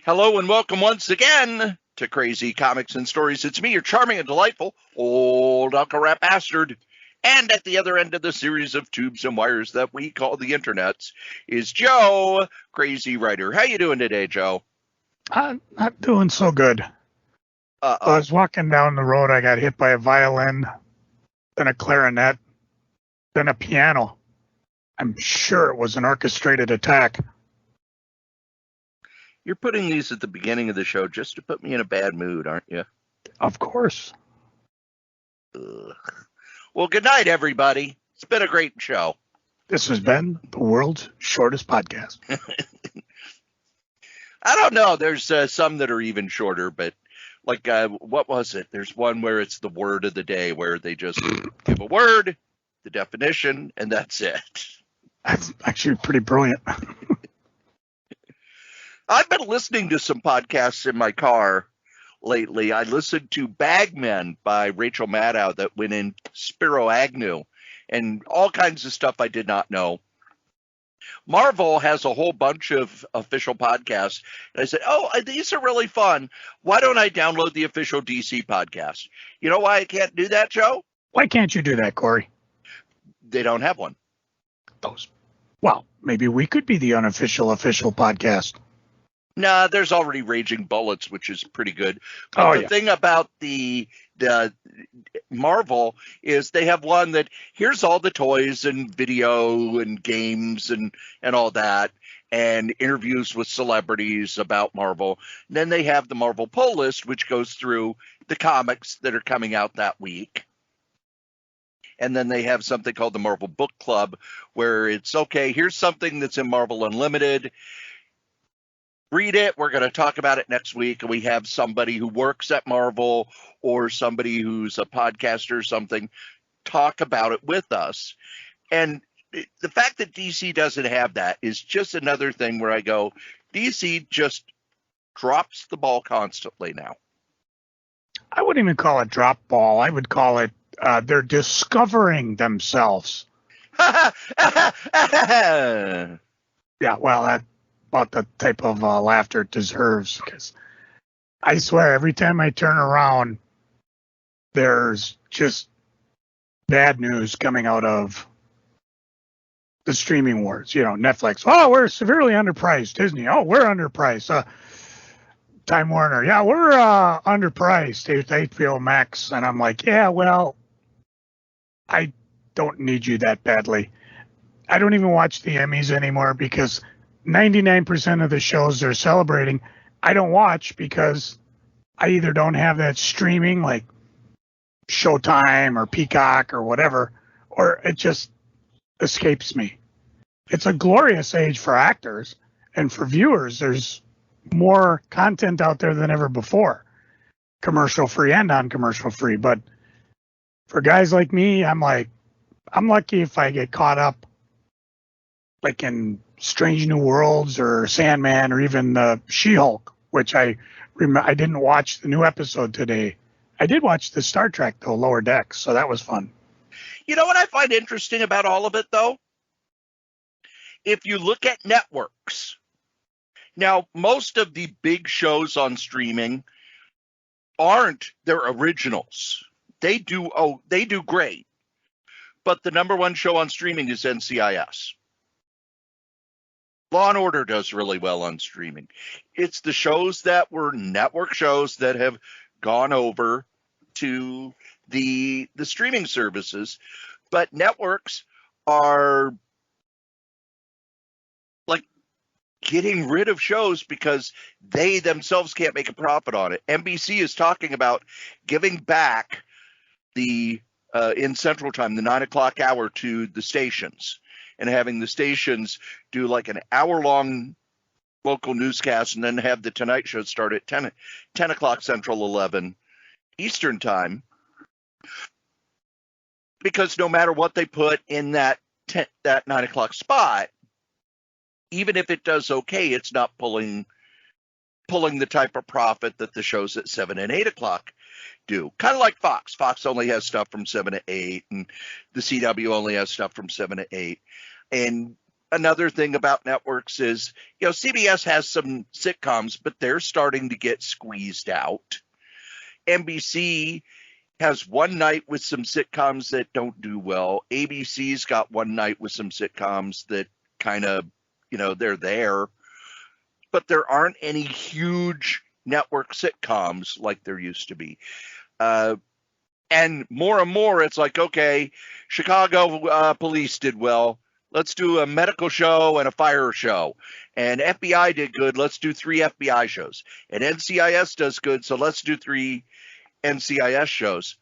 Hello and welcome once again to Crazy Comics and Stories. It's me, your charming and delightful old Uncle Rat Bastard. And at the other end of the series of tubes and wires that we call the internets is Joe, Crazy Writer. How you doing today, Joe? I'm not doing so good. I was walking down the road. I got hit by a violin, then a clarinet, then a piano. I'm sure it was an orchestrated attack. You're putting these at the beginning of the show just to put me in a bad mood, aren't you? Of course. Ugh. Well, good night, everybody. It's been a great show. This has been the world's shortest podcast. I don't know. There's some that are even shorter, but like, what was it? There's one where it's the word of the day where they just give a word, the definition, and that's it. That's actually pretty brilliant. I've been listening to some podcasts in my car lately. I listened to Bagmen by Rachel Maddow that went in Spiro Agnew and all kinds of stuff I did not know. Marvel has a whole bunch of official podcasts. And I said, these are really fun. Why don't I download the official DC podcast? You know why I can't do that, Joe? Why can't you do that, Cory? They don't have one. Well, maybe we could be the unofficial official podcast. Nah, there's already Raging Bullets, which is pretty good. But the thing about the Marvel is they have one that here's all the toys and video and games and all that, and interviews with celebrities about Marvel. And then they have the Marvel Pull List, which goes through the comics that are coming out that week. And then they have something called the Marvel Book Club, where it's, okay, here's something that's in Marvel Unlimited. Read it. We're going to talk about it next week. And we have somebody who works at Marvel or somebody who's a podcaster or something talk about it with us. And the fact that DC doesn't have that is just another thing where I go, DC just drops the ball constantly now. I wouldn't even call it drop ball. I would call it they're discovering themselves. Yeah, well, that's about the type of laughter it deserves, because I swear every time I turn around, there's just bad news coming out of the streaming wars. You know, Netflix, oh, we're severely underpriced. Disney, oh, we're underpriced. Time Warner, yeah, we're underpriced. HBO Max, and I'm like, yeah, well, I don't need you that badly. I don't even watch the Emmys anymore because 99% of the shows they're celebrating, I don't watch because I either don't have that streaming like Showtime or Peacock or whatever, or it just escapes me. It's a glorious age for actors and for viewers. There's more content out there than ever before, commercial free and non-commercial free. But for guys like me, I'm lucky if I get caught up like in Strange New Worlds or Sandman or even She-Hulk, which I didn't watch the new episode today. I did watch the Star Trek, though, Lower Decks, so that was fun. You know what I find interesting about all of it, though? If you look at networks, now most of the big shows on streaming aren't their originals. They do great. But the number one show on streaming is NCIS. Law and Order does really well on streaming. It's the shows that were network shows that have gone over to the streaming services, but networks are like getting rid of shows because they themselves can't make a profit on it. NBC is talking about giving back the in Central Time, the 9 o'clock hour, to the stations, and having the stations do like an hour-long local newscast and then have the Tonight Show start at 10 o'clock Central, 11 Eastern Time. Because no matter what they put in that 9 o'clock spot, even if it does okay, it's not pulling the type of profit that the shows at 7 and 8 o'clock do. Kind of like Fox. Fox only has stuff from 7 to 8, and the CW only has stuff from 7 to 8. And another thing about networks is, CBS has some sitcoms, but they're starting to get squeezed out. NBC has one night with some sitcoms that don't do well. ABC's got one night with some sitcoms that kind of, they're there. But there aren't any huge network sitcoms like there used to be. And more, it's like, okay, Chicago police did well. Let's do a medical show and a fire show. And FBI did good. Let's do 3 FBI shows. And NCIS does good, so let's do 3 NCIS shows.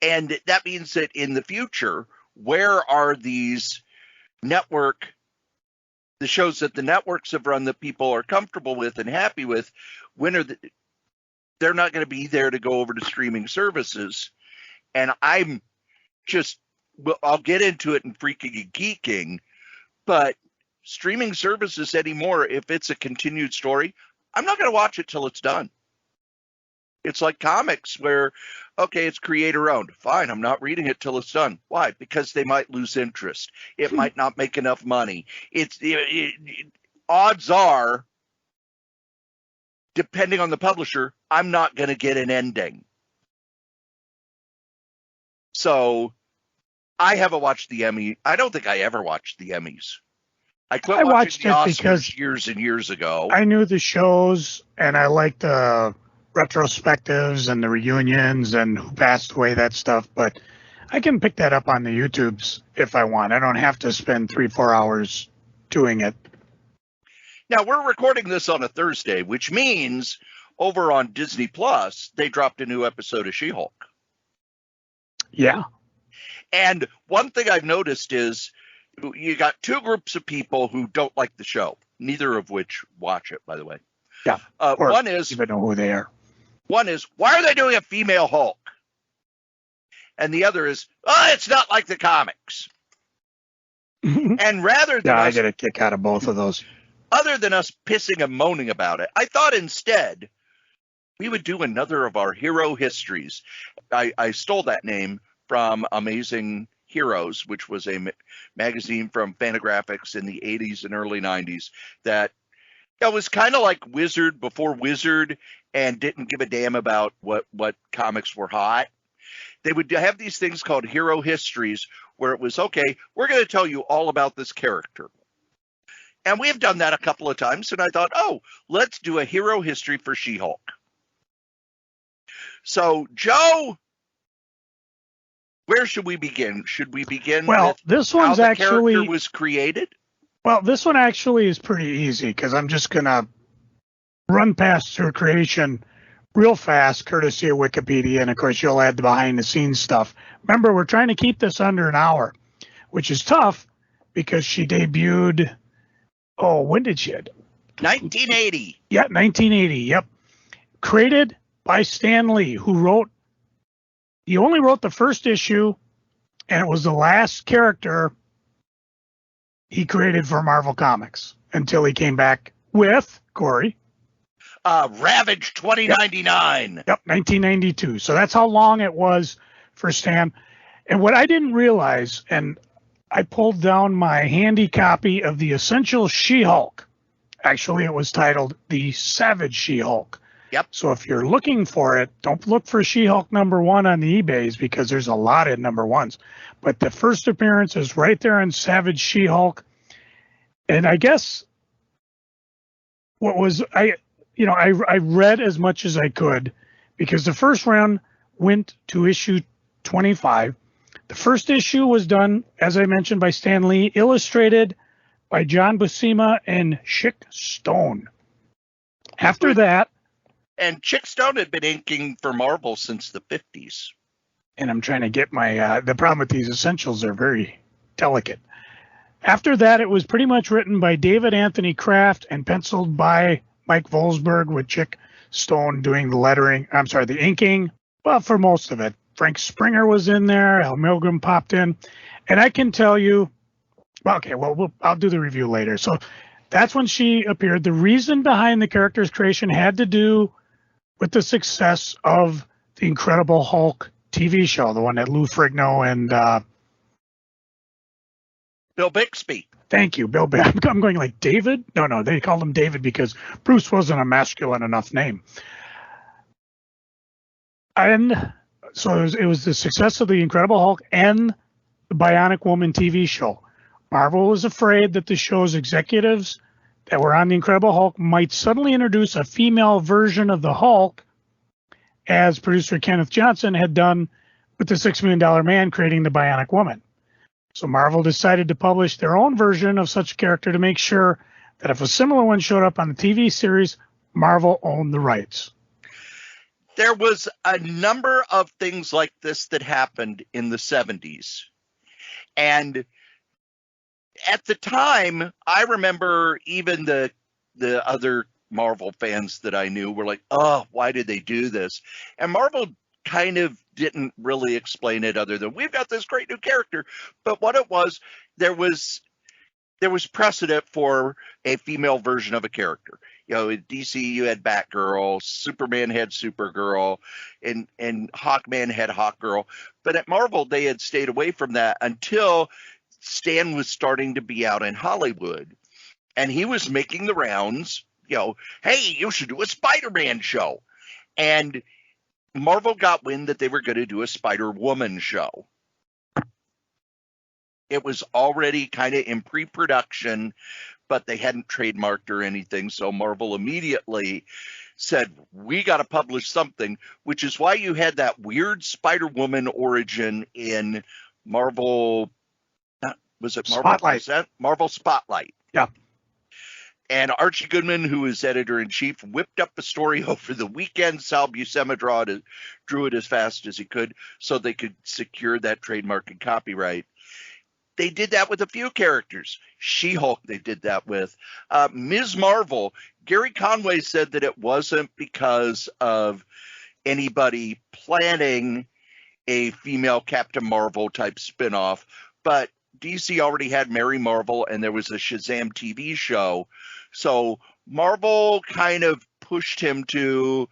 And that means that in the future, where are these the shows that the networks have run that people are comfortable with and happy with, they're not going to be there to go over to streaming services. And I'll get into it in freaking and geeking, but streaming services anymore, if it's a continued story, I'm not going to watch it till it's done. It's like comics where, okay, it's creator owned. Fine, I'm not reading it till it's done. Why? Because they might lose interest. It might not make enough money. Odds are, depending on the publisher, I'm not going to get an ending. So I haven't watched the Emmy. I don't think I ever watched the Emmys. I watched the Oscars because years and years ago. I knew the shows, and I liked the retrospectives and the reunions and who passed away, that stuff. But I can pick that up on the YouTubes if I want. I don't have to spend 3-4 hours doing it. Now, we're recording this on a Thursday, which means over on Disney Plus, they dropped a new episode of She-Hulk. Yeah. And one thing I've noticed is you got 2 groups of people who don't like the show, neither of which watch it, by the way. Yeah. One is, even know who they are. One is, why are they doing a female Hulk? And the other is, it's not like the comics. And rather than I get a kick out of both of those. Other than us pissing and moaning about it, I thought instead we would do another of our hero histories. I stole that name from Amazing Heroes, which was a magazine from Fantagraphics in the 80s and early 90s that was kind of like Wizard before Wizard and didn't give a damn about what comics were hot. They would have these things called hero histories where it was, okay, we're going to tell you all about this character. And we have done that a couple of times, and I thought, let's do a hero history for She-Hulk. So, Joe, where should we begin? Should we begin with this one's how the character was created? Well, this one actually is pretty easy because I'm just going to run past her creation real fast, courtesy of Wikipedia, and of course you'll add the behind-the-scenes stuff. Remember, we're trying to keep this under an hour, which is tough because she debuted... when did she? 1980. Yeah, 1980. Yep. Created by Stan Lee, he only wrote the first issue, and it was the last character he created for Marvel Comics until he came back with Cory. Ravage 2099. Yep, 1992. So that's how long it was for Stan. And what I didn't realize, and I pulled down my handy copy of the Essential She-Hulk. Actually, it was titled The Savage She-Hulk. Yep. So if you're looking for it, don't look for She-Hulk #1 on the eBays because there's a lot of #1s. But the first appearance is right there in Savage She-Hulk. And I guess I read as much as I could because the first round went to issue 25. The first issue was done, as I mentioned, by Stan Lee, illustrated by John Buscema and Chick Stone. After that... And Chick Stone had been inking for Marvel since the 50s. And I'm trying to get my... the problem with these essentials are very delicate. After that, it was pretty much written by David Anthony Kraft and penciled by Mike Volsberg with Chick Stone doing the lettering. I'm sorry, the inking. Well, for most of it. Frank Springer was in there. Al Milgram popped in. And I can tell you, I'll do the review later. So that's when she appeared. The reason behind the character's creation had to do with the success of the Incredible Hulk TV show, the one that Lou Ferrigno and Bill Bixby. Thank you, Bill. I'm going like David. No, they called him David because Bruce wasn't a masculine enough name. And so it was the success of the Incredible Hulk and the Bionic Woman TV show. Marvel was afraid that the show's executives that were on the Incredible Hulk might suddenly introduce a female version of the Hulk, as producer Kenneth Johnson had done with the $6 Million Man creating the Bionic Woman. So Marvel decided to publish their own version of such a character to make sure that if a similar one showed up on the TV series, Marvel owned the rights. There was a number of things like this that happened in the 70s. And at the time, I remember even the other Marvel fans that I knew were like, oh, why did they do this? And Marvel kind of didn't really explain it other than we've got this great new character. But what it was, there was precedent for a female version of a character. You know, in DC you had Batgirl, Superman had Supergirl, and Hawkman had Hawkgirl. But at Marvel they had stayed away from that until Stan was starting to be out in Hollywood, and he was making the rounds. You know, hey, you should do a Spider-Man show, and Marvel got wind that they were going to do a Spider-Woman show. It was already kind of in pre-production, but they hadn't trademarked or anything. So Marvel immediately said, we got to publish something, which is why you had that weird Spider-Woman origin in Marvel. Was it Marvel Spotlight? Marvel Spotlight. Yeah. And Archie Goodman, who was editor-in-chief, whipped up a story over the weekend. Sal Buscema drew it as fast as he could so they could secure that trademark and copyright. They did that with a few characters. She-Hulk they did that with. Ms. Marvel, Gary Conway said that it wasn't because of anybody planning a female Captain Marvel type spinoff, but DC already had Mary Marvel and there was a Shazam TV show. So Marvel kind of pushed him to,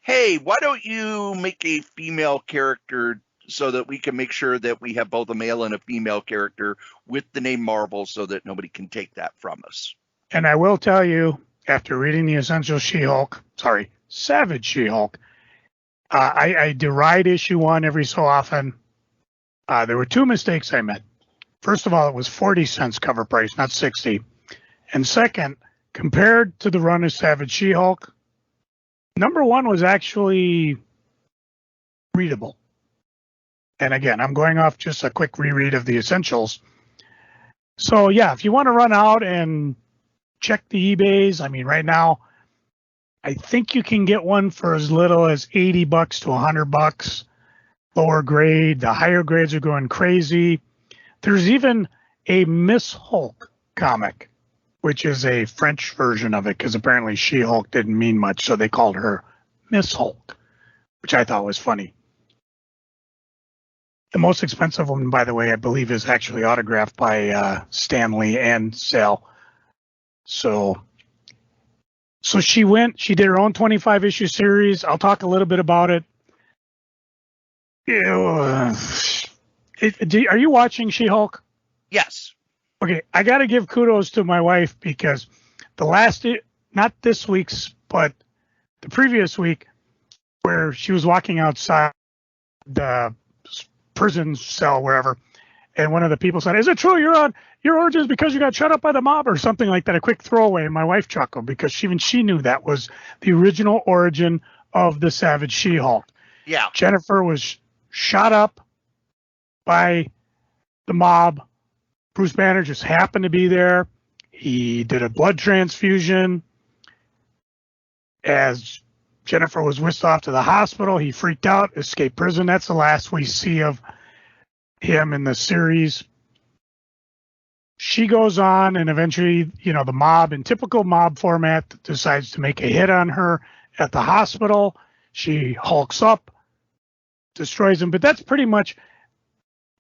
hey, why don't you make a female character so that we can make sure that we have both a male and a female character with the name Marvel so that nobody can take that from us. And I will tell you, after reading the Essential Savage She-Hulk, I deride issue 1 every so often. There were 2 mistakes I made. First of all, it was 40 cents cover price, not 60. And second, compared to the run of Savage She-Hulk, number 1 was actually readable. And again, I'm going off just a quick reread of the Essentials. So yeah, if you want to run out and check the eBays, I mean, right now, I think you can get one for as little as $80 to $100. Lower grade, the higher grades are going crazy. There's even a Miss Hulk comic, which is a French version of it, because apparently She-Hulk didn't mean much, so they called her Miss Hulk, which I thought was funny. The most expensive one, by the way, I believe is actually autographed by Stan Lee and Sal. So she did her own 25-issue series. I'll talk a little bit about it. Are you watching She-Hulk? Yes. Okay, I got to give kudos to my wife because not this week's, but the previous week, where she was walking outside the prison cell, wherever, and one of the people said, "Is it true your origin is because you got shut up by the mob," or something like that? A quick throwaway, and my wife chuckled because even she knew that was the original origin of the Savage She-Hulk. Yeah. Jennifer was shot up by the mob. Bruce Banner just happened to be there. He did a blood transfusion. As Jennifer was whisked off to the hospital, he freaked out, escaped prison. That's the last we see of him in the series. She goes on, and eventually, the mob, in typical mob format, decides to make a hit on her at the hospital. She hulks up, destroys him. But that's pretty much,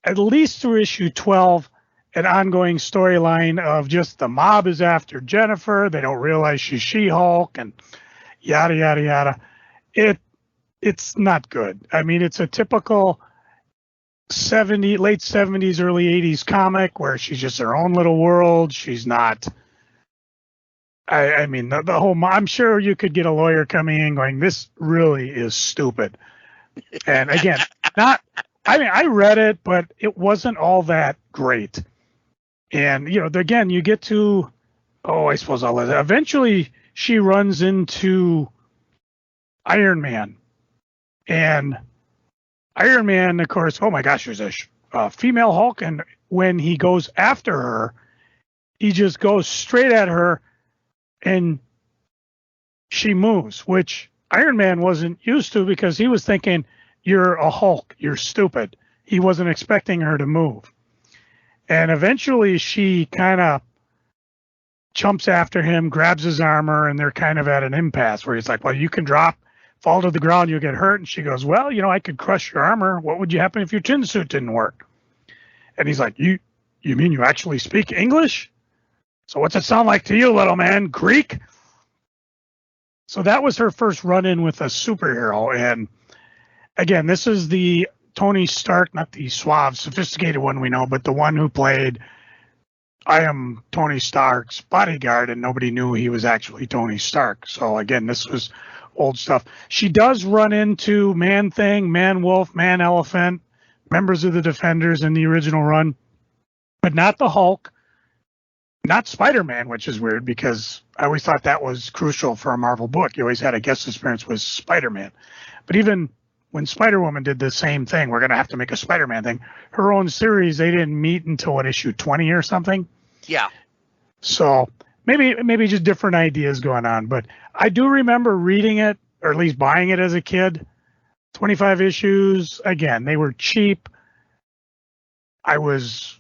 at least through issue 12, an ongoing storyline of just the mob is after Jennifer. They don't realize she's She-Hulk, and yada, yada, yada. It's not good. I mean, it's a typical late 70s, early 80s comic where she's just her own little world. She's not. I mean, the whole. I'm sure you could get a lawyer coming in going, "This really is stupid." And again, not. I mean, I read it, but it wasn't all that great. And again, you get to. Oh, I suppose I'll let it. Eventually, she runs into Iron Man, and Iron Man, of course. Oh my gosh, there's a female Hulk, and when he goes after her, he just goes straight at her. And she moves, which Iron Man wasn't used to because he was thinking, you're a Hulk, you're stupid. He wasn't expecting her to move. And eventually she kind of jumps after him, grabs his armor, and they're kind of at an impasse where he's like, well, you can fall to the ground, you'll get hurt. And she goes, well, I could crush your armor. What would you happen if your chin suit didn't work? And he's like, you mean you actually speak English? So what's it sound like to you, little man? Greek? So that was her first run-in with a superhero. And again, this is the Tony Stark, not the suave, sophisticated one we know, but the one who played I am Tony Stark's bodyguard, and nobody knew he was actually Tony Stark. So again, this was old stuff. She does run into Man-Thing, Man-Wolf, Man-Elephant, members of the Defenders in the original run, but not the Hulk. Not Spider-Man, which is weird because I always thought that was crucial for a Marvel book. You always had a guest appearance with Spider-Man. But even when Spider-Woman did the same thing, we're going to have to make a Spider-Man thing. Her own series, they didn't meet until issue 20 or something. Yeah. So maybe just different ideas going on. But I do remember reading it, or at least buying it as a kid. 25 issues. Again, they were cheap. I was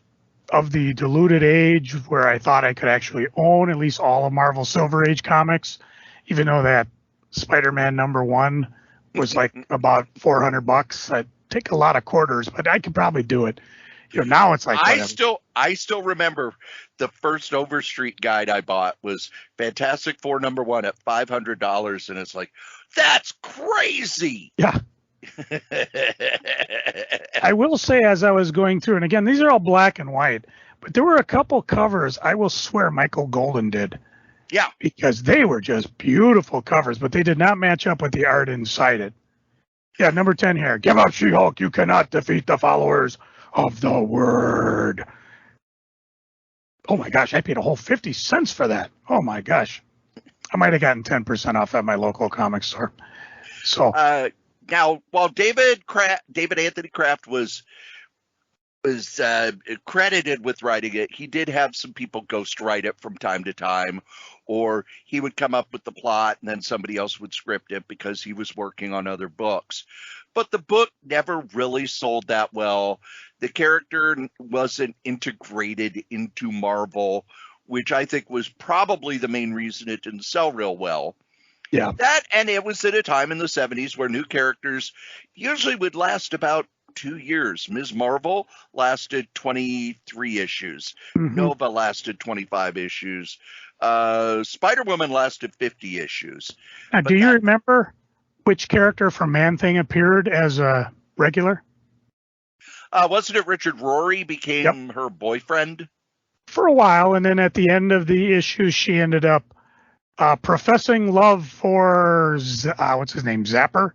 of the deluded age where I thought I could actually own at least all of Marvel Silver Age comics, even though that Spider-Man #1 was like about $400. I'd take a lot of quarters, but I could probably do it. Now it's like I still remember the first Overstreet guide I bought was Fantastic Four #1 at $500, and it's like, that's crazy. Yeah. I will say, as I was going through, and again, these are all black and white, but there were a couple covers I will swear Michael Golden did. Yeah. Because they were just beautiful covers, but they did not match up with the art inside it. Yeah, number 10 here. Give up, She-Hulk. You cannot defeat the followers of the Word. Oh my gosh, I paid a whole 50 cents for that. Oh my gosh. I might have gotten 10% off at my local comic store. So now, while David Anthony Kraft was credited with writing it, he did have some people ghost write it from time to time, or he would come up with the plot and then somebody else would script it because he was working on other books. But the book never really sold that well. The character wasn't integrated into Marvel, which I think was probably the main reason it didn't sell real well. Yeah. That, and it was at a time in the 70s where new characters usually would last about 2 years. Ms. Marvel lasted 23 issues. Mm-hmm. Nova lasted 25 issues. Spider-Woman lasted 50 issues. Now, do you remember which character from Man-Thing appeared as a regular? Wasn't it Richard Rory became her boyfriend? For a while, and then at the end of the issue, she ended up professing love for, what's his name, Zapper?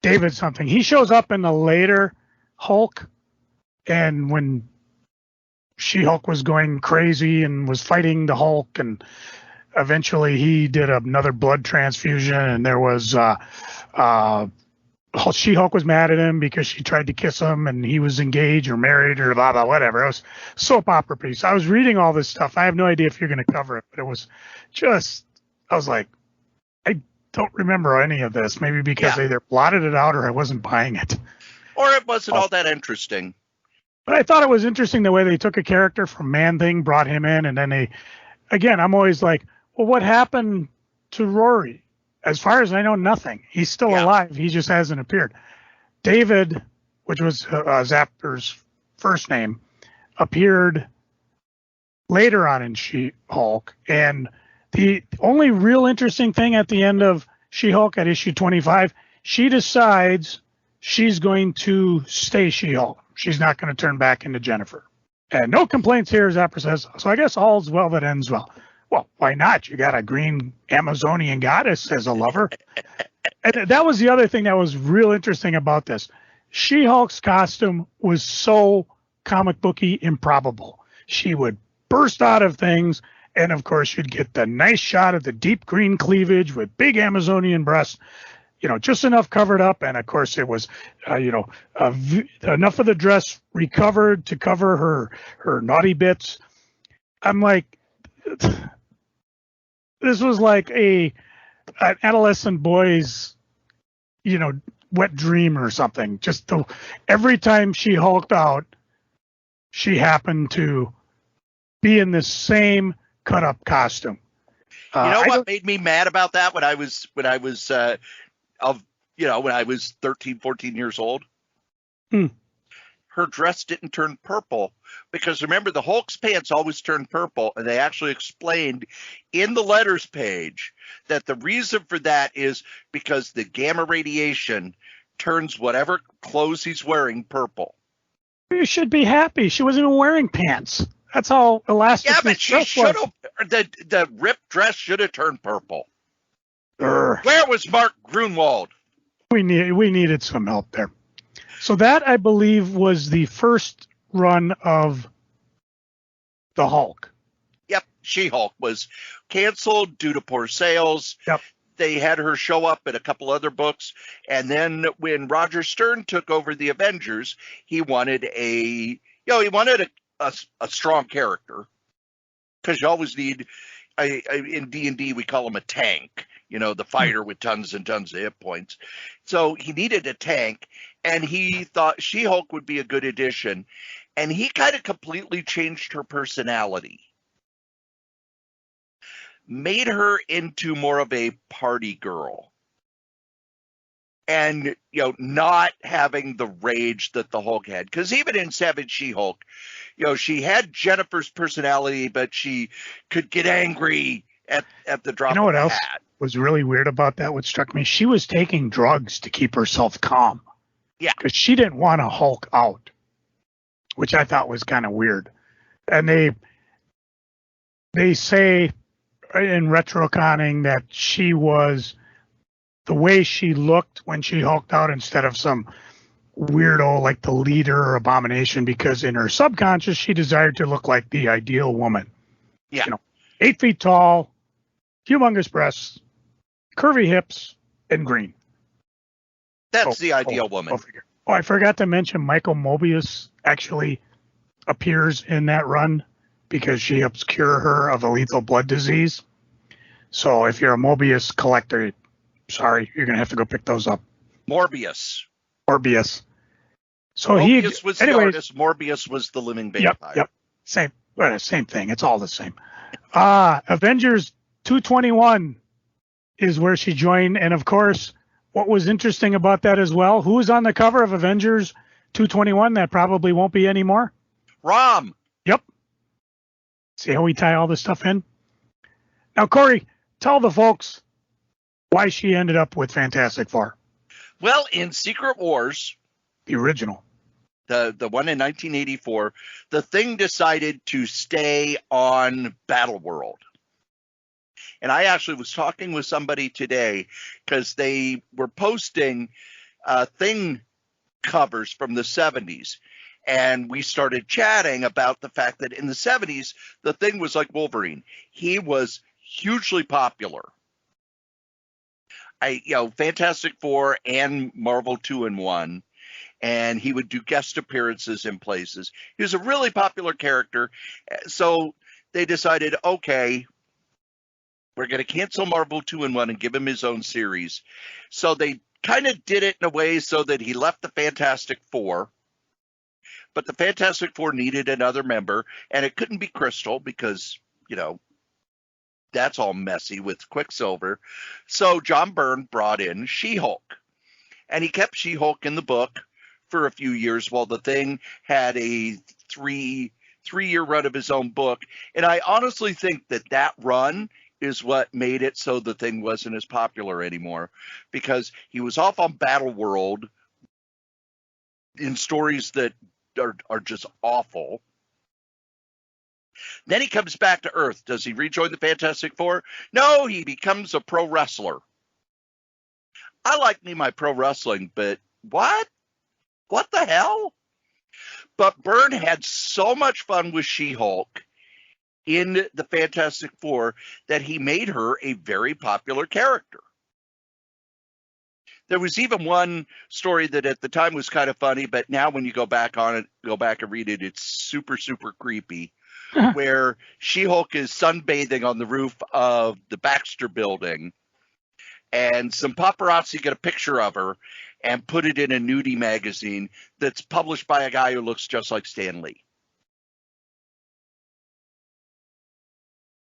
David something. He shows up in the later Hulk, and when She-Hulk was going crazy and was fighting the Hulk, and eventually he did another blood transfusion, and there was She-Hulk was mad at him because she tried to kiss him, and he was engaged or married or blah, blah, whatever. It was soap opera piece. I was reading all this stuff. I have no idea if you're going to cover it, but it was just, I was like, I don't remember any of this. Maybe because they either blotted it out or I wasn't buying it. Or it wasn't all that interesting. But I thought it was interesting the way they took a character from Man-Thing, brought him in, and then again, I'm always like, well, what happened to Rory? As far as I know, nothing. He's still alive. He just hasn't appeared. David, which was Zapper's first name, appeared later on in She-Hulk. And the only real interesting thing at the end of She-Hulk at issue 25, she decides she's going to stay She-Hulk. she's not going to turn back into Jennifer. And no complaints here, as Zapper says. So I guess all's well that ends well. Well, why not? You got a green Amazonian goddess as a lover. And that was the other thing that was real interesting about this. She-Hulk's costume was so comic booky improbable. She would burst out of things, and of course you'd get the nice shot of the deep green cleavage with big Amazonian breasts, just enough covered up, and of course it was, enough of the dress recovered to cover her naughty bits. I'm like, this was like an adolescent boy's, wet dream or something. Just every time she hulked out, she happened to be in the same cut up costume. What made me mad about that when I was 13, 14 years old? Her dress didn't turn purple, because remember, the Hulk's pants always turn purple, and they actually explained in the letters page that the reason for that is because the gamma radiation turns whatever clothes he's wearing purple. You should be happy. She wasn't even wearing pants. That's how elastic. Yeah, but she should have. The ripped dress should have turned purple. Where was Mark Grunwald? We needed some help there. So that, I believe, was the first run of the Hulk. Yep, She-Hulk was canceled due to poor sales. Yep. They had her show up in a couple other books, and then when Roger Stern took over the Avengers, he wanted a strong character, because you always need in D&D we call him a tank. The fighter with tons and tons of hit points. So he needed a tank, and he thought She-Hulk would be a good addition. And he kind of completely changed her personality. Made her into more of a party girl. And, not having the rage that the Hulk had. Because even in Savage She-Hulk, she had Jennifer's personality, but she could get angry at the drop of a hat. Was really weird about that, what struck me, she was taking drugs to keep herself calm. Yeah. Because she didn't want to Hulk out, which I thought was kind of weird. And they say in retroconning that she was, the way she looked when she Hulked out, instead of some weirdo like the Leader or Abomination, because in her subconscious she desired to look like the ideal woman. Yeah. 8 feet tall, humongous breasts, curvy hips, and green. That's the ideal woman. I forgot to mention Michael Mobius actually appears in that run, because she helps cure her of a lethal blood disease. So if you're a Mobius collector, sorry, you're going to have to go pick those up. Morbius. So Mobius was the artist. Morbius was the living vampire. Yep. Same thing. It's all the same. Avengers 221 is where she joined. And of course, what was interesting about that as well, who was on the cover of Avengers 221 that probably won't be anymore? Rom. Yep. See how we tie all this stuff in? Now, Cory, tell the folks why she ended up with Fantastic Four. Well, in Secret Wars, the original, the one in 1984, the Thing decided to stay on Battleworld. And I actually was talking with somebody today, because they were posting Thing covers from the 70s. And we started chatting about the fact that in the 70s, the Thing was like Wolverine. He was hugely popular. Fantastic Four and Marvel 2-in-1. And he would do guest appearances in places. He was a really popular character. So they decided, okay, we're going to cancel Marvel 2-in-1 and give him his own series. So they kind of did it in a way so that he left the Fantastic Four. But the Fantastic Four needed another member, and it couldn't be Crystal because, that's all messy with Quicksilver. So John Byrne brought in She-Hulk, and he kept She-Hulk in the book for a few years while the Thing had a three-year run of his own book. And I honestly think that run is what made it so the Thing wasn't as popular anymore, because he was off on Battleworld in stories that are just awful. Then he comes back to Earth. Does he rejoin the Fantastic Four? No, he becomes a pro wrestler. I like me my pro wrestling, but what? What the hell? But Byrne had so much fun with She-Hulk in the Fantastic Four that he made her a very popular character. There was even one story that at the time was kind of funny, but now when you go back and read it, it's super, super creepy, where She-Hulk is sunbathing on the roof of the Baxter building, and some paparazzi get a picture of her and put it in a nudie magazine that's published by a guy who looks just like Stan Lee.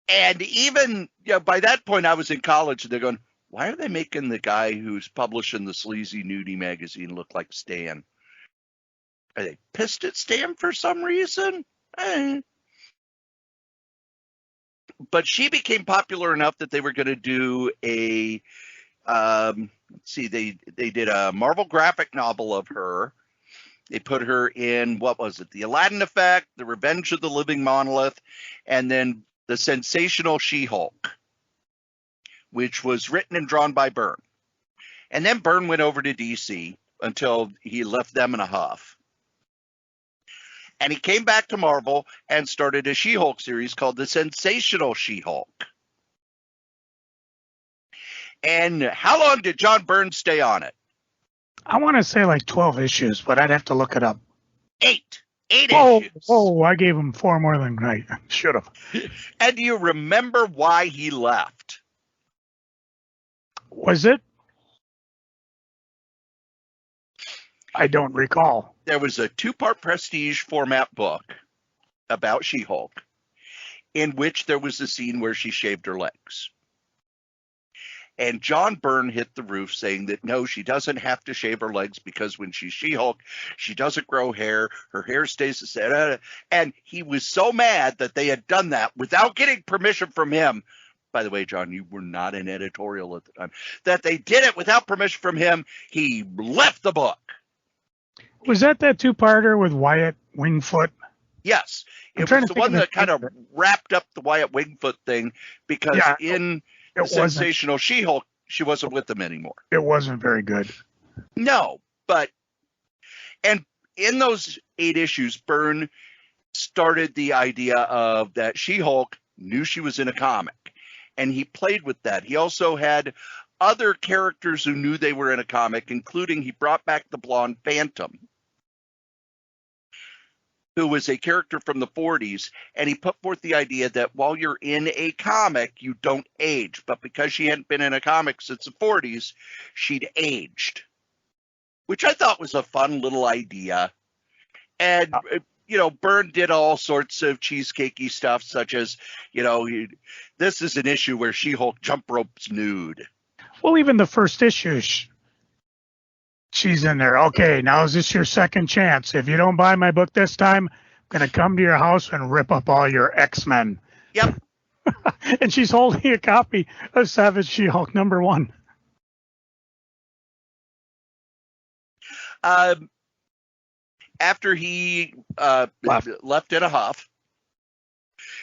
And even by that point, I was in college, and they're going, why are they making the guy who's publishing the sleazy nudie magazine look like Stan? Are they pissed at Stan for some reason? But she became popular enough that they were going to do a, they did a Marvel graphic novel of her. They put her in, what was it? The Aladdin Effect, The Revenge of the Living Monolith, and then The Sensational She-Hulk, which was written and drawn by Byrne. And then Byrne went over to DC until he left them in a huff. And he came back to Marvel and started a She-Hulk series called The Sensational She-Hulk. And how long did John Byrne stay on it? I want to say like 12 issues, but I'd have to look it up. Eight issues. Oh, I gave him 4 more than I should have. And do you remember why he left? Was it? I don't recall. There was a 2-part prestige format book about She-Hulk in which there was a scene where she shaved her legs. And John Byrne hit the roof saying that no, she doesn't have to shave her legs because when she's She-Hulk, she doesn't grow hair. Her hair stays the same. And he was so mad that they had done that without getting permission from him. By the way, John, you were not an editorial at the time. That they did it without permission from him. He left the book. Was that 2-parter with Wyatt Wingfoot? Yes. It was the one that kind of wrapped up the Wyatt Wingfoot thing because in the Sensational She-Hulk, she wasn't with them anymore. It wasn't very good. No, and in those 8 issues, Byrne started the idea of that She-Hulk knew she was in a comic. And he played with that. He also had other characters who knew they were in a comic, including he brought back the blonde Phantom, who was a character from the 40s. And he put forth the idea that while you're in a comic, you don't age. But because she hadn't been in a comic since the 40s, she'd aged, which I thought was a fun little idea. And Byrne did all sorts of cheesecakey stuff, such as, this is an issue where She-Hulk jump ropes nude. Well, even the first issue, she's in there. Okay, now is this your second chance? If you don't buy my book this time, I'm going to come to your house and rip up all your X-Men. Yep. And she's holding a copy of Savage She-Hulk #1. After he left in a huff,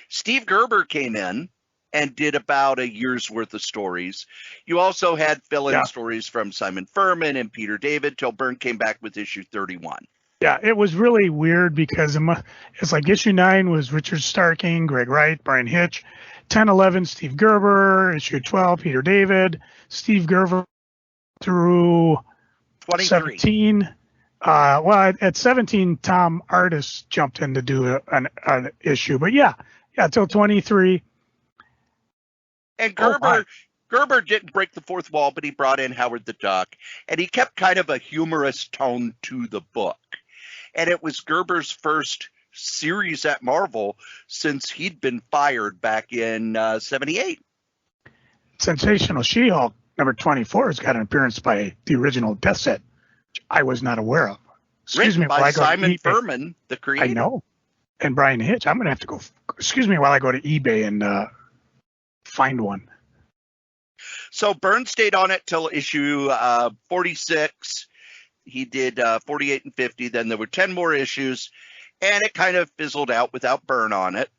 Steve Gerber came in and did about a year's worth of stories. You also had fill-in stories from Simon Furman and Peter David till Byrne came back with issue 31. Yeah, it was really weird because it's like issue 9 was Richard Starking, Greg Wright, Brian Hitch, 10, 11, Steve Gerber, issue 12, Peter David, Steve Gerber through 23. 17. At 17, Tom Artis jumped in to do an issue, but till 23. And Gerber didn't break the fourth wall, but he brought in Howard the Duck, and he kept kind of a humorous tone to the book. And it was Gerber's first series at Marvel since he'd been fired back in 78. Sensational She-Hulk #24 has got an appearance by the original Death Set, which I was not aware of. Written by Simon Furman, the creator. I know. And Brian Hitch. I'm going to have to go, while I go to eBay and find one. So Byrne stayed on it till issue 46. He did 48 and 50. Then there were 10 more issues, and it kind of fizzled out without Byrne on it.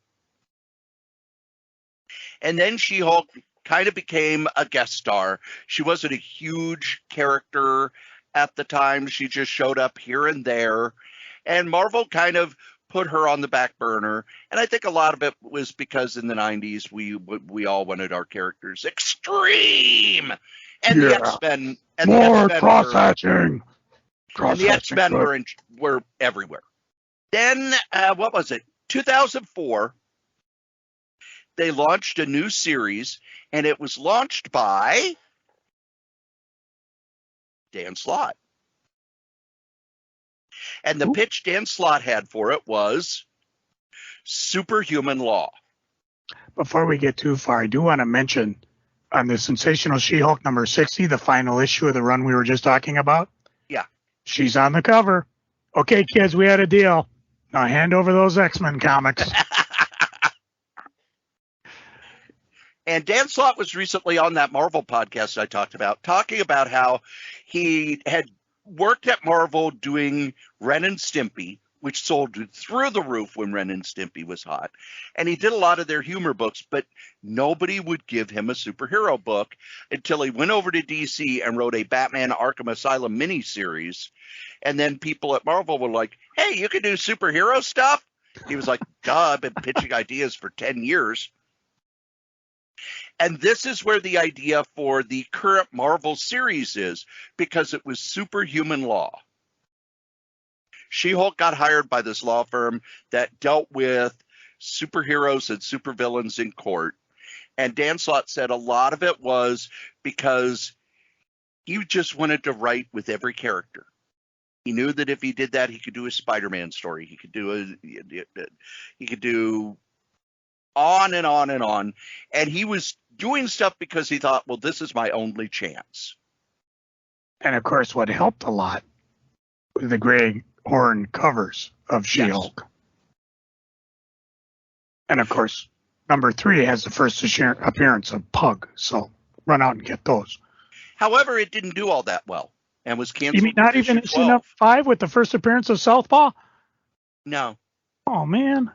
And then She-Hulk kind of became a guest star. She wasn't a huge character at the time. She just showed up here and there. And Marvel kind of put her on the back burner. And I think a lot of it was because in the 90s, we all wanted our characters extreme. And the X-Men. And more cross-hatching. And the X-Men were everywhere. Then, what was it? 2004. They launched a new series, and it was launched by Dan Slott. And the pitch Dan Slott had for it was Superhuman Law. Before we get too far, I do want to mention on the Sensational She-Hulk number 60, the final issue of the run we were just talking about. Yeah. She's on the cover. Okay, kids, we had a deal. Now hand over those X-Men comics. And Dan Slott was recently on that Marvel podcast I talked about, talking about how he had worked at Marvel doing Ren and Stimpy, which sold through the roof when Ren and Stimpy was hot. And he did a lot of their humor books, but nobody would give him a superhero book until he went over to DC and wrote a Batman Arkham Asylum miniseries. And then people at Marvel were like, hey, you can do superhero stuff? He was like, duh, I've been pitching ideas for 10 years. And this is where the idea for the current Marvel series is, because it was Superhuman Law. She-Hulk got hired by this law firm that dealt with superheroes and supervillains in court. And Dan Slott said a lot of it was because he just wanted to write with every character. He knew that if he did that, he could do a Spider-Man story. He could do on and on and on. And he was doing stuff because he thought, well, this is my only chance. And of course, what helped a lot was the Grey Horn covers of She-Hulk. Yes. And of course, number 3 has the first appearance of Pug. So run out and get those. However, it didn't do all that well and was canceled. You mean not even issue 5 with the first appearance of Southpaw? No. Oh, man.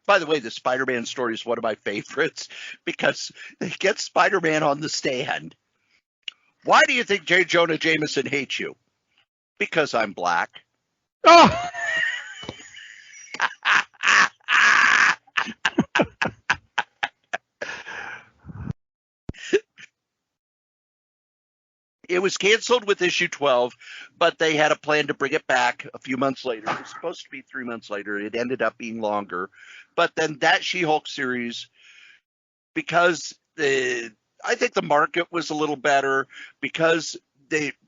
By the way, the Spider-Man story is one of my favorites because they get Spider-Man on the stand. Why do you think J. Jonah Jameson hates you? Because I'm black. Oh! It was canceled with issue 12, but they had a plan to bring it back a few months later. It was supposed to be 3 months later. It ended up being longer. But then that She-Hulk series, because I think the market was a little better, because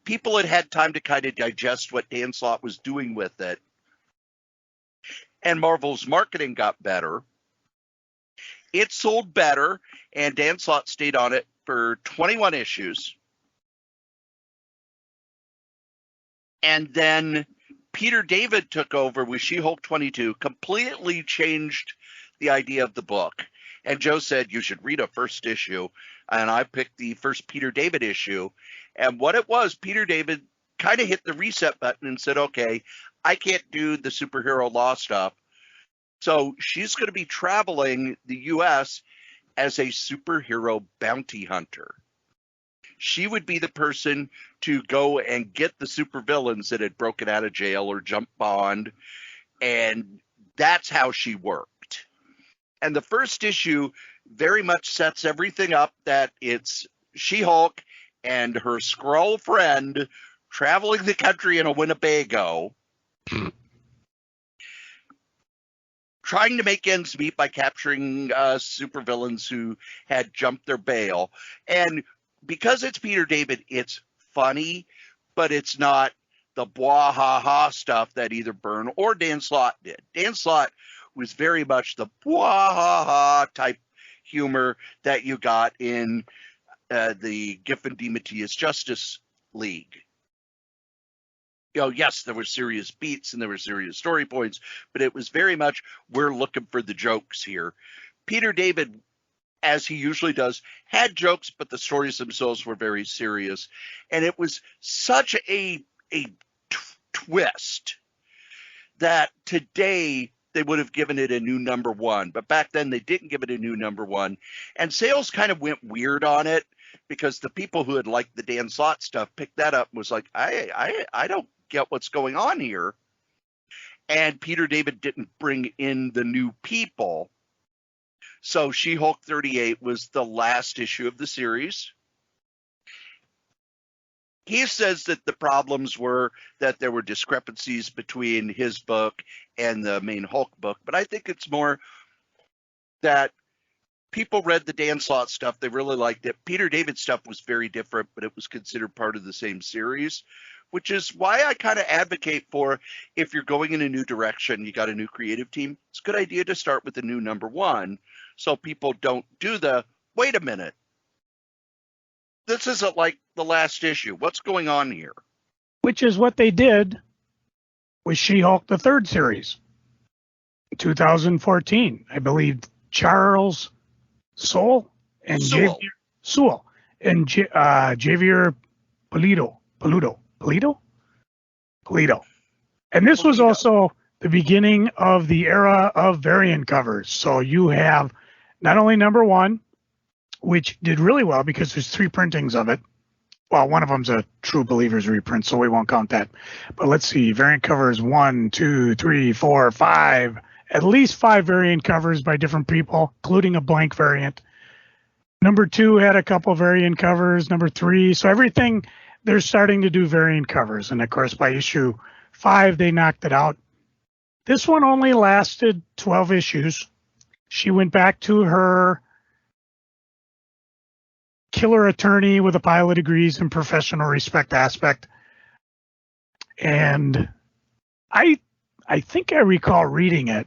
people had time to kind of digest what Dan Slott was doing with it, and Marvel's marketing got better. It sold better, and Dan Slott stayed on it for 21 issues. And then Peter David took over with She-Hulk 22, completely changed the idea of the book. And Joe said, you should read a first issue. And I picked the first Peter David issue. And what it was, Peter David kind of hit the reset button and said, okay, I can't do the superhero law stuff. So she's going to be traveling the U.S. as a superhero bounty hunter. She would be the person to go and get the supervillains that had broken out of jail or jumped bond. And that's how she worked. And the first issue very much sets everything up that it's She-Hulk and her Skrull friend traveling the country in a Winnebago, trying to make ends meet by capturing supervillains who had jumped their bail. And because it's Peter David, it's funny, but it's not the blah ha ha stuff that either Byrne or Dan Slott did. Dan Slott was very much the blah ha ha type humor that you got in the Giffen DeMatteis Justice League. You know, yes, there were serious beats and there were serious story points, but it was very much, we're looking for the jokes here. Peter David, as he usually does, had jokes, but the stories themselves were very serious. And it was such a twist that today they would have given it a new number one, but back then they didn't give it a new number one, and sales kind of went weird on it because the people who had liked the Dan Slott stuff picked that up and was like, I don't get what's going on here. And Peter David didn't bring in the new people. So She-Hulk 38 was the last issue of the series. He says that the problems were that there were discrepancies between his book and the main Hulk book, but I think it's more that people read the Dan Slott stuff. They really liked it. Peter David stuff was very different, but it was considered part of the same series, which is why I kind of advocate for, if you're going in a new direction, you got a new creative team, it's a good idea to start with the new number one so people don't do the, wait a minute, this isn't like the last issue. What's going on here? Which is what they did with She-Hulk, the third series, 2014. I believe Charles Soule and Javier Polito. And this was also the beginning of the era of variant covers. So you have not only number one, which did really well because there's 3 printings of it. Well, one of them's a True Believers reprint, so we won't count that. But let's see, variant covers 1, 2, 3, 4, 5. At least 5 variant covers by different people, including a blank variant. Number 2 had a couple variant covers. Number 3, so everything, they're starting to do variant covers. And of course, by issue 5, they knocked it out. This one only lasted 12 issues. She went back to her killer attorney with a pile of degrees in professional respect aspect. And I think I recall reading it,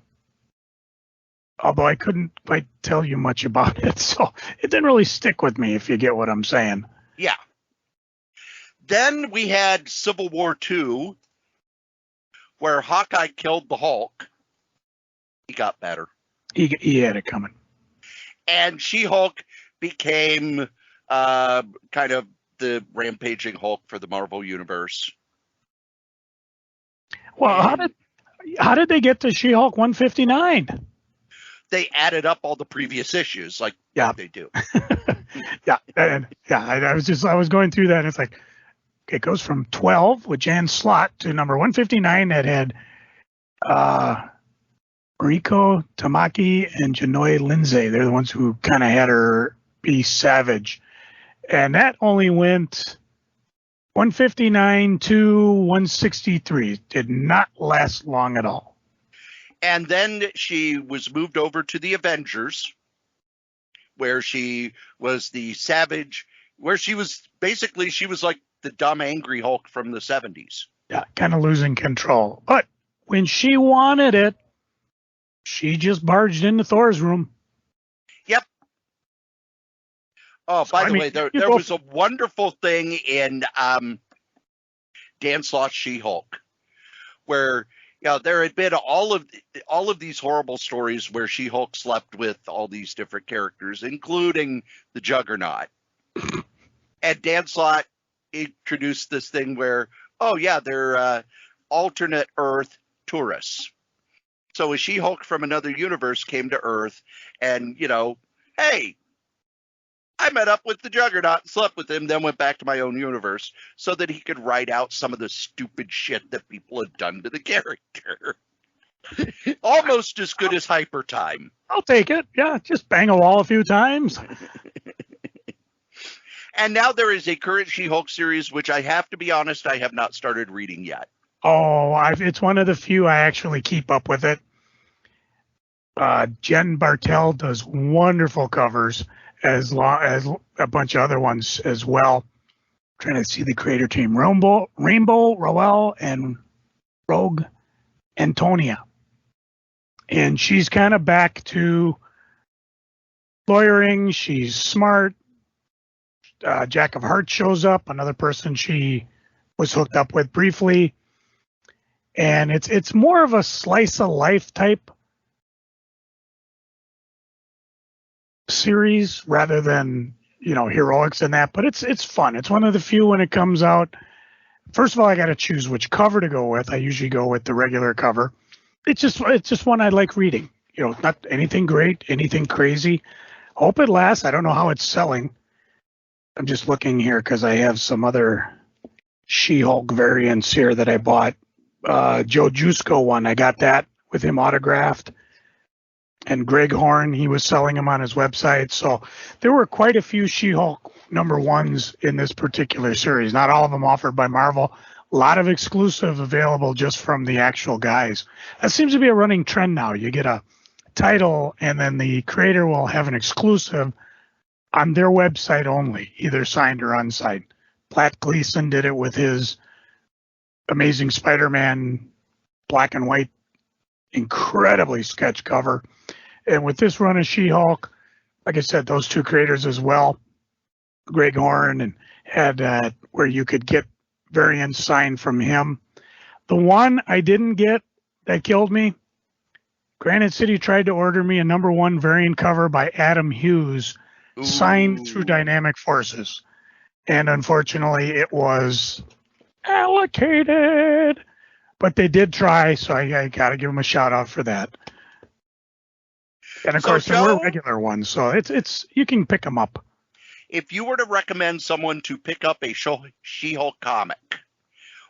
although I couldn't quite tell you much about it. So it didn't really stick with me, if you get what I'm saying. Yeah. Then we had Civil War II, where Hawkeye killed the Hulk. He got better. He had it coming. And She-Hulk became kind of the rampaging Hulk for the Marvel Universe. Well, how did they get to She-Hulk 159? They added up all the previous issues, like they do. I was going through that, and it's like, it goes from 12 with Jan Slott to number 159 that had Riko Tamaki and Janoi Lindsay. They're the ones who kind of had her be Savage. And that only went 159 to 163. Did not last long at all. And then she was moved over to the Avengers, where she was the Savage, where she was like the dumb, angry Hulk from the 70s. Yeah, kind of losing control. But when she wanted it, she just barged into Thor's room. Yep. Oh, by the way, there was a wonderful thing in Dan Slott's She-Hulk, where there had been all of these horrible stories where She-Hulk slept with all these different characters, including the Juggernaut. And Dan Slott introduced this thing where, they're alternate Earth tourists. So a She-Hulk from another universe came to Earth and, hey, I met up with the Juggernaut, slept with him, then went back to my own universe so that he could write out some of the stupid shit that people had done to the character. Almost as good as Hyper Time. I'll take it. Yeah, just bang a wall a few times. And now there is a current She-Hulk series, which I have to be honest, I have not started reading yet. Oh, it's one of the few I actually keep up with it. Jen Bartel does wonderful covers, as a bunch of other ones as well. I'm trying to see the creator team: Rainbow, Roel, and Rogue Antonia. And she's kind of back to lawyering. She's smart. Jack of Hearts shows up, another person she was hooked up with briefly. And it's more of a slice of life type series rather than heroics and that, but it's fun. It's one of the few when it comes out First of all, I got to choose which cover to go with. I usually go with the regular cover. It's just one I like reading. You know, not anything great, anything crazy. Hope it lasts. I don't know how it's selling. I'm just looking here because I have some other She-Hulk variants here that I bought. Joe Jusko one, I got that with him autographed. And Greg Horn, he was selling them on his website. So there were quite a few She-Hulk #1s in this particular series. Not all of them offered by Marvel. A lot of exclusive available just from the actual guys. That seems to be a running trend now. You get a title, and then the creator will have an exclusive on their website only, either signed or unsigned. Platt Gleason did it with his Amazing Spider-Man black and white, incredibly sketch cover. And with this run of She-Hulk, like I said, those two creators as well, Greg Horn, and had where you could get variants signed from him. The one I didn't get that killed me, Granite City tried to order me a #1 variant cover by Adam Hughes, signed through Dynamic Forces. And unfortunately, it was allocated. But they did try, so I got to give them a shout out for that. And of course, there were regular ones, so it's you can pick them up. If you were to recommend someone to pick up a She-Hulk comic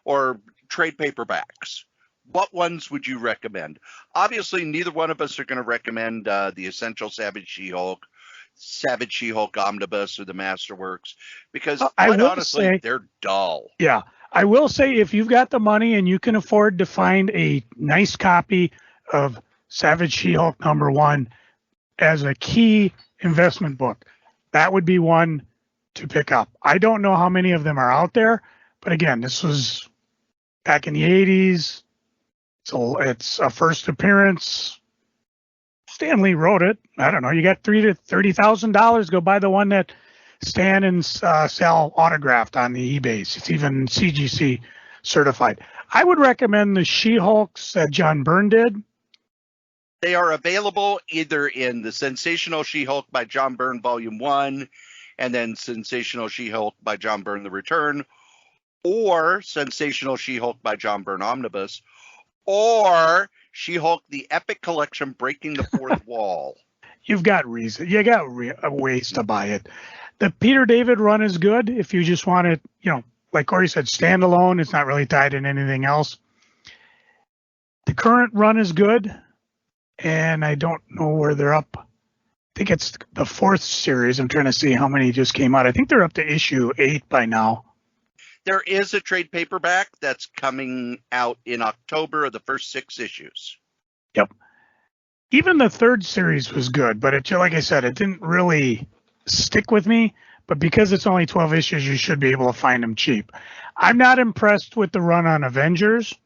or trade paperbacks, what ones would you recommend? Obviously, neither one of us are going to recommend the Essential Savage She-Hulk Omnibus, or the Masterworks, because quite honestly, they're dull. Yeah. I will say, if you've got the money and you can afford to find a nice copy of Savage She-Hulk #1 as a key investment book, that would be one to pick up. I don't know how many of them are out there, but again, this was back in the 80s. So it's a first appearance. Stan Lee wrote it. I don't know. You got $3,000 to $30,000. Go buy the one that Stan and Sal autographed on the eBays. It's even CGC certified. I would recommend the She-Hulks that John Byrne did. They are available either in the Sensational She-Hulk by John Byrne Volume 1, and then Sensational She-Hulk by John Byrne The Return, or Sensational She-Hulk by John Byrne Omnibus, or She-Hulk The Epic Collection Breaking the Fourth Wall. You've got reason. You got ways to buy it. The Peter David run is good if you just want it, like Cory said, standalone. It's not really tied in anything else. The current run is good, and I don't know where they're up. I think it's the 4th series. I'm trying to see how many just came out. I think they're up to issue 8 by now. There is a trade paperback that's coming out in October of the first 6 issues. Yep. Even the 3rd series was good, but like I said, it didn't really stick with me. But because it's only 12 issues, you should be able to find them cheap. I'm not impressed with the run on Avengers,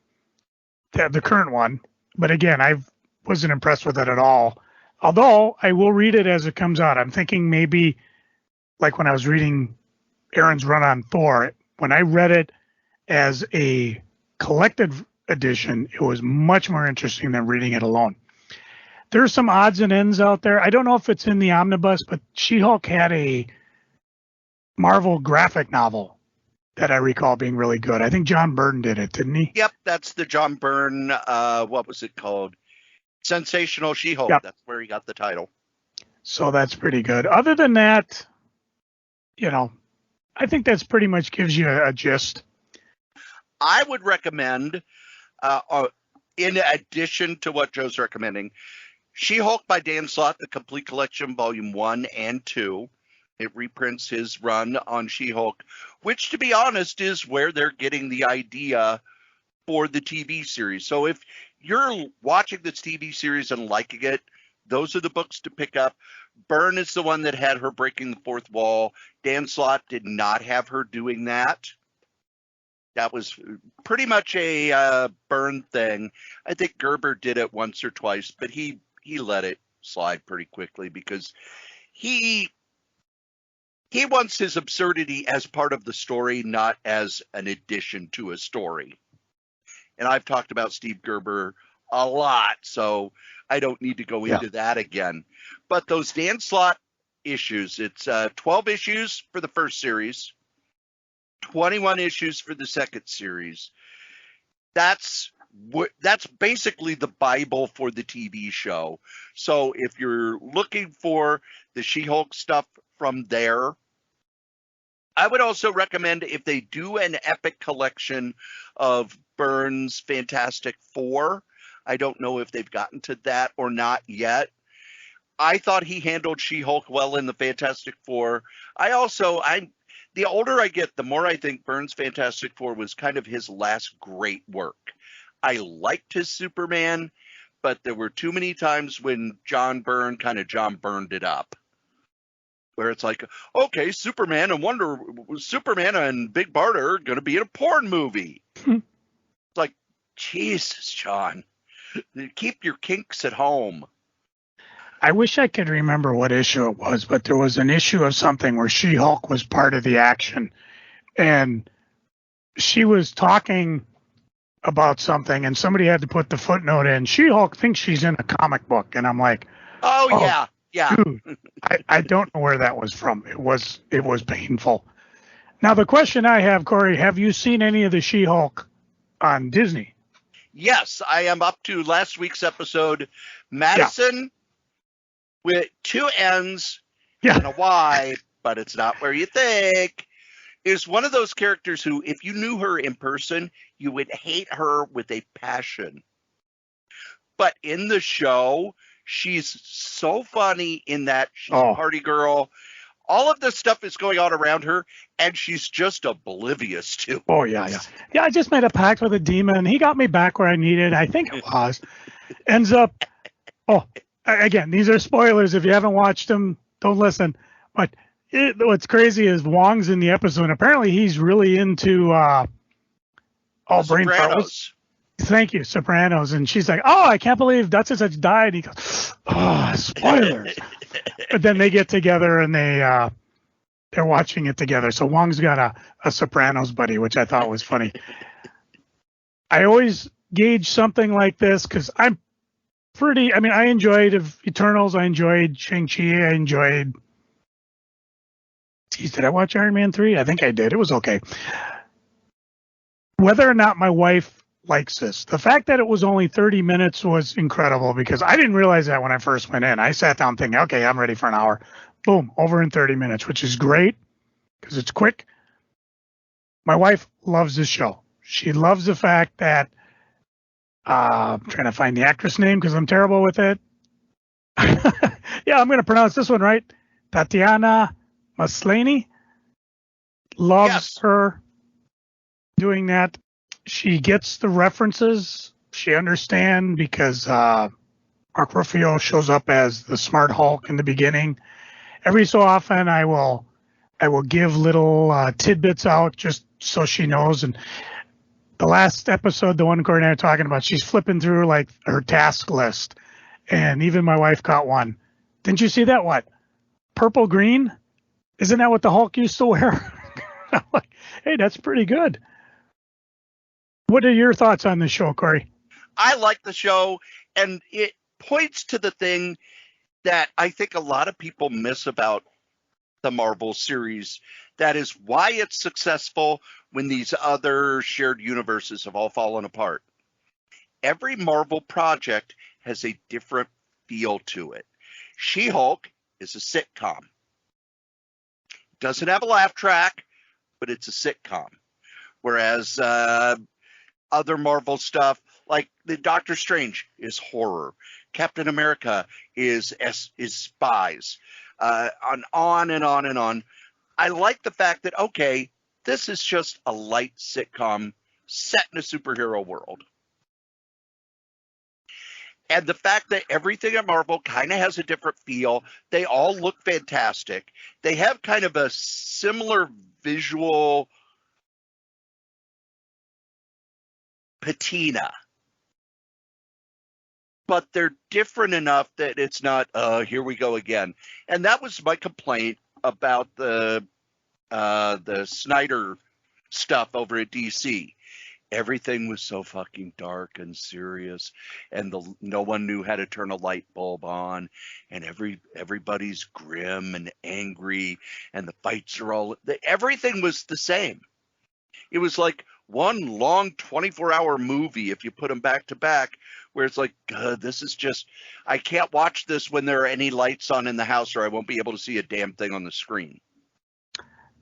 the current one. But again, I wasn't impressed with it at all. Although I will read it as it comes out. I'm thinking maybe like when I was reading Aaron's run on Thor, when I read it as a collected edition, it was much more interesting than reading it alone. There's some odds and ends out there. I don't know if it's in the omnibus, but She-Hulk had a Marvel graphic novel that I recall being really good. I think John Byrne did it, didn't he? Yep, that's the John Byrne, what was it called? Sensational She-Hulk. Yep. That's where he got the title. So that's pretty good. Other than that, I think that's pretty much gives you a gist. I would recommend, in addition to what Joe's recommending, She-Hulk by Dan Slott, the Complete Collection, Volume 1 and 2. It reprints his run on She-Hulk, which, to be honest, is where they're getting the idea for the TV series. So if you're watching this TV series and liking it, those are the books to pick up. Byrne is the one that had her breaking the fourth wall. Dan Slott did not have her doing that. That was pretty much a Byrne thing. I think Gerber did it once or twice, but he let it slide pretty quickly because he wants his absurdity as part of the story, not as an addition to a story. And I've talked about Steve Gerber a lot, so I don't need to go into that again. But those Dan Slott issues, it's 12 issues for the first series, 21 issues for the second series. That's basically the Bible for the TV show. So if you're looking for the She-Hulk stuff from there, I would also recommend if they do an epic collection of Byrne's Fantastic Four. I don't know if they've gotten to that or not yet. I thought he handled She-Hulk well in the Fantastic Four. The older I get, the more I think Byrne's Fantastic Four was kind of his last great work. I liked his Superman, but there were too many times when John Byrne Byrned it up. Where it's like, okay, Superman and Big Bart are going to be in a porn movie. It's like, Jesus, John, keep your kinks at home. I wish I could remember what issue it was, but there was an issue of something where She-Hulk was part of the action, and she was talking about something, and somebody had to put the footnote in. She-Hulk thinks she's in a comic book, and I'm like, oh yeah. Dude, I don't know where that was from. It was painful. Now, the question I have, Cory, have you seen any of the She-Hulk on Disney? Yes, I am up to last week's episode. Madison with two N's and a Y, but it's not where you think, is one of those characters who, if you knew her in person, you would hate her with a passion. But in the show, she's so funny in that she's a party girl. All of this stuff is going on around her, and she's just oblivious to it. Oh, yeah. I just made a pact with a demon. He got me back where I needed. I think it was. Ends up, again, these are spoilers. If you haven't watched them, don't listen. But what's crazy is Wong's in the episode. Apparently, he's really into brain Sopranos. Thank you, Sopranos. And she's like, oh, I can't believe Dutch and Such died. And he goes, spoilers. But then they get together and they're watching it together. So Wong's got a Sopranos buddy, which I thought was funny. I always gauge something like this because I enjoyed Eternals. I enjoyed Shang-Chi. Did I watch Iron Man 3? I think I did. It was okay. Whether or not my wife likes this, the fact that it was only 30 minutes was incredible because I didn't realize that when I first went in. I sat down thinking, okay, I'm ready for an hour. Boom, over in 30 minutes, which is great because it's quick. My wife loves this show. She loves the fact that I'm trying to find the actress name because I'm terrible with it. Yeah, I'm going to pronounce this one right. Tatiana Maslany loves her doing that. She gets the references. She understands because Mark Ruffalo shows up as the smart Hulk in the beginning. Every so often, I will give little tidbits out just so she knows. And the last episode, the one Cory and I are talking about, she's flipping through like her task list, and even my wife caught one. Didn't you see that? What? Purple green? Isn't that what the Hulk used to wear? I'm like, hey, that's pretty good. What are your thoughts on the show, Cory? I like the show, and it points to the thing that I think a lot of people miss about the Marvel series. That is why it's successful when these other shared universes have all fallen apart. Every Marvel project has a different feel to it. She-Hulk is a sitcom. Doesn't have a laugh track, but it's a sitcom. Whereas other Marvel stuff, like the Doctor Strange, is horror. Captain America is spies. On and on and on. I like the fact that, okay, this is just a light sitcom set in a superhero world. And the fact that everything at Marvel kind of has a different feel. They all look fantastic. They have kind of a similar visual patina. But they're different enough that it's not, here we go again. And that was my complaint about the Snyder stuff over at DC. Everything was so fucking dark and serious, and no one knew how to turn a light bulb on, and everybody's grim and angry, and the fights are everything was the same. It was like one long 24-hour movie if you put them back to back, where it's like, this is just, I can't watch this when there are any lights on in the house, or I won't be able to see a damn thing on the screen.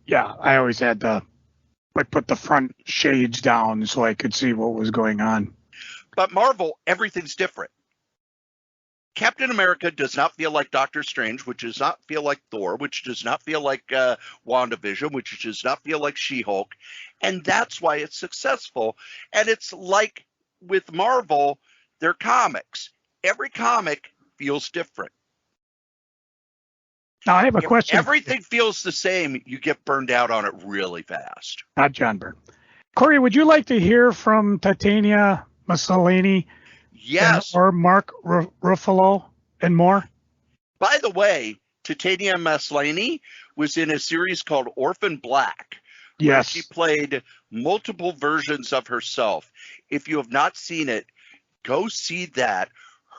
Yeah, I always had to put the front shades down so I could see what was going on. But Marvel, everything's different. Captain America does not feel like Doctor Strange, which does not feel like Thor, which does not feel like WandaVision, which does not feel like She-Hulk. And that's why it's successful. And it's like with Marvel, they're comics. Every comic feels different. Now, I have a question. Everything feels the same. You get burned out on it really fast. Not John Byrne. Corey, would you like to hear from Titania Mussolini? Yes. Or Mark Ruffalo and more? By the way, Titania Mussolini was in a series called Orphan Black. Yes. She played multiple versions of herself. If you have not seen it, go see that.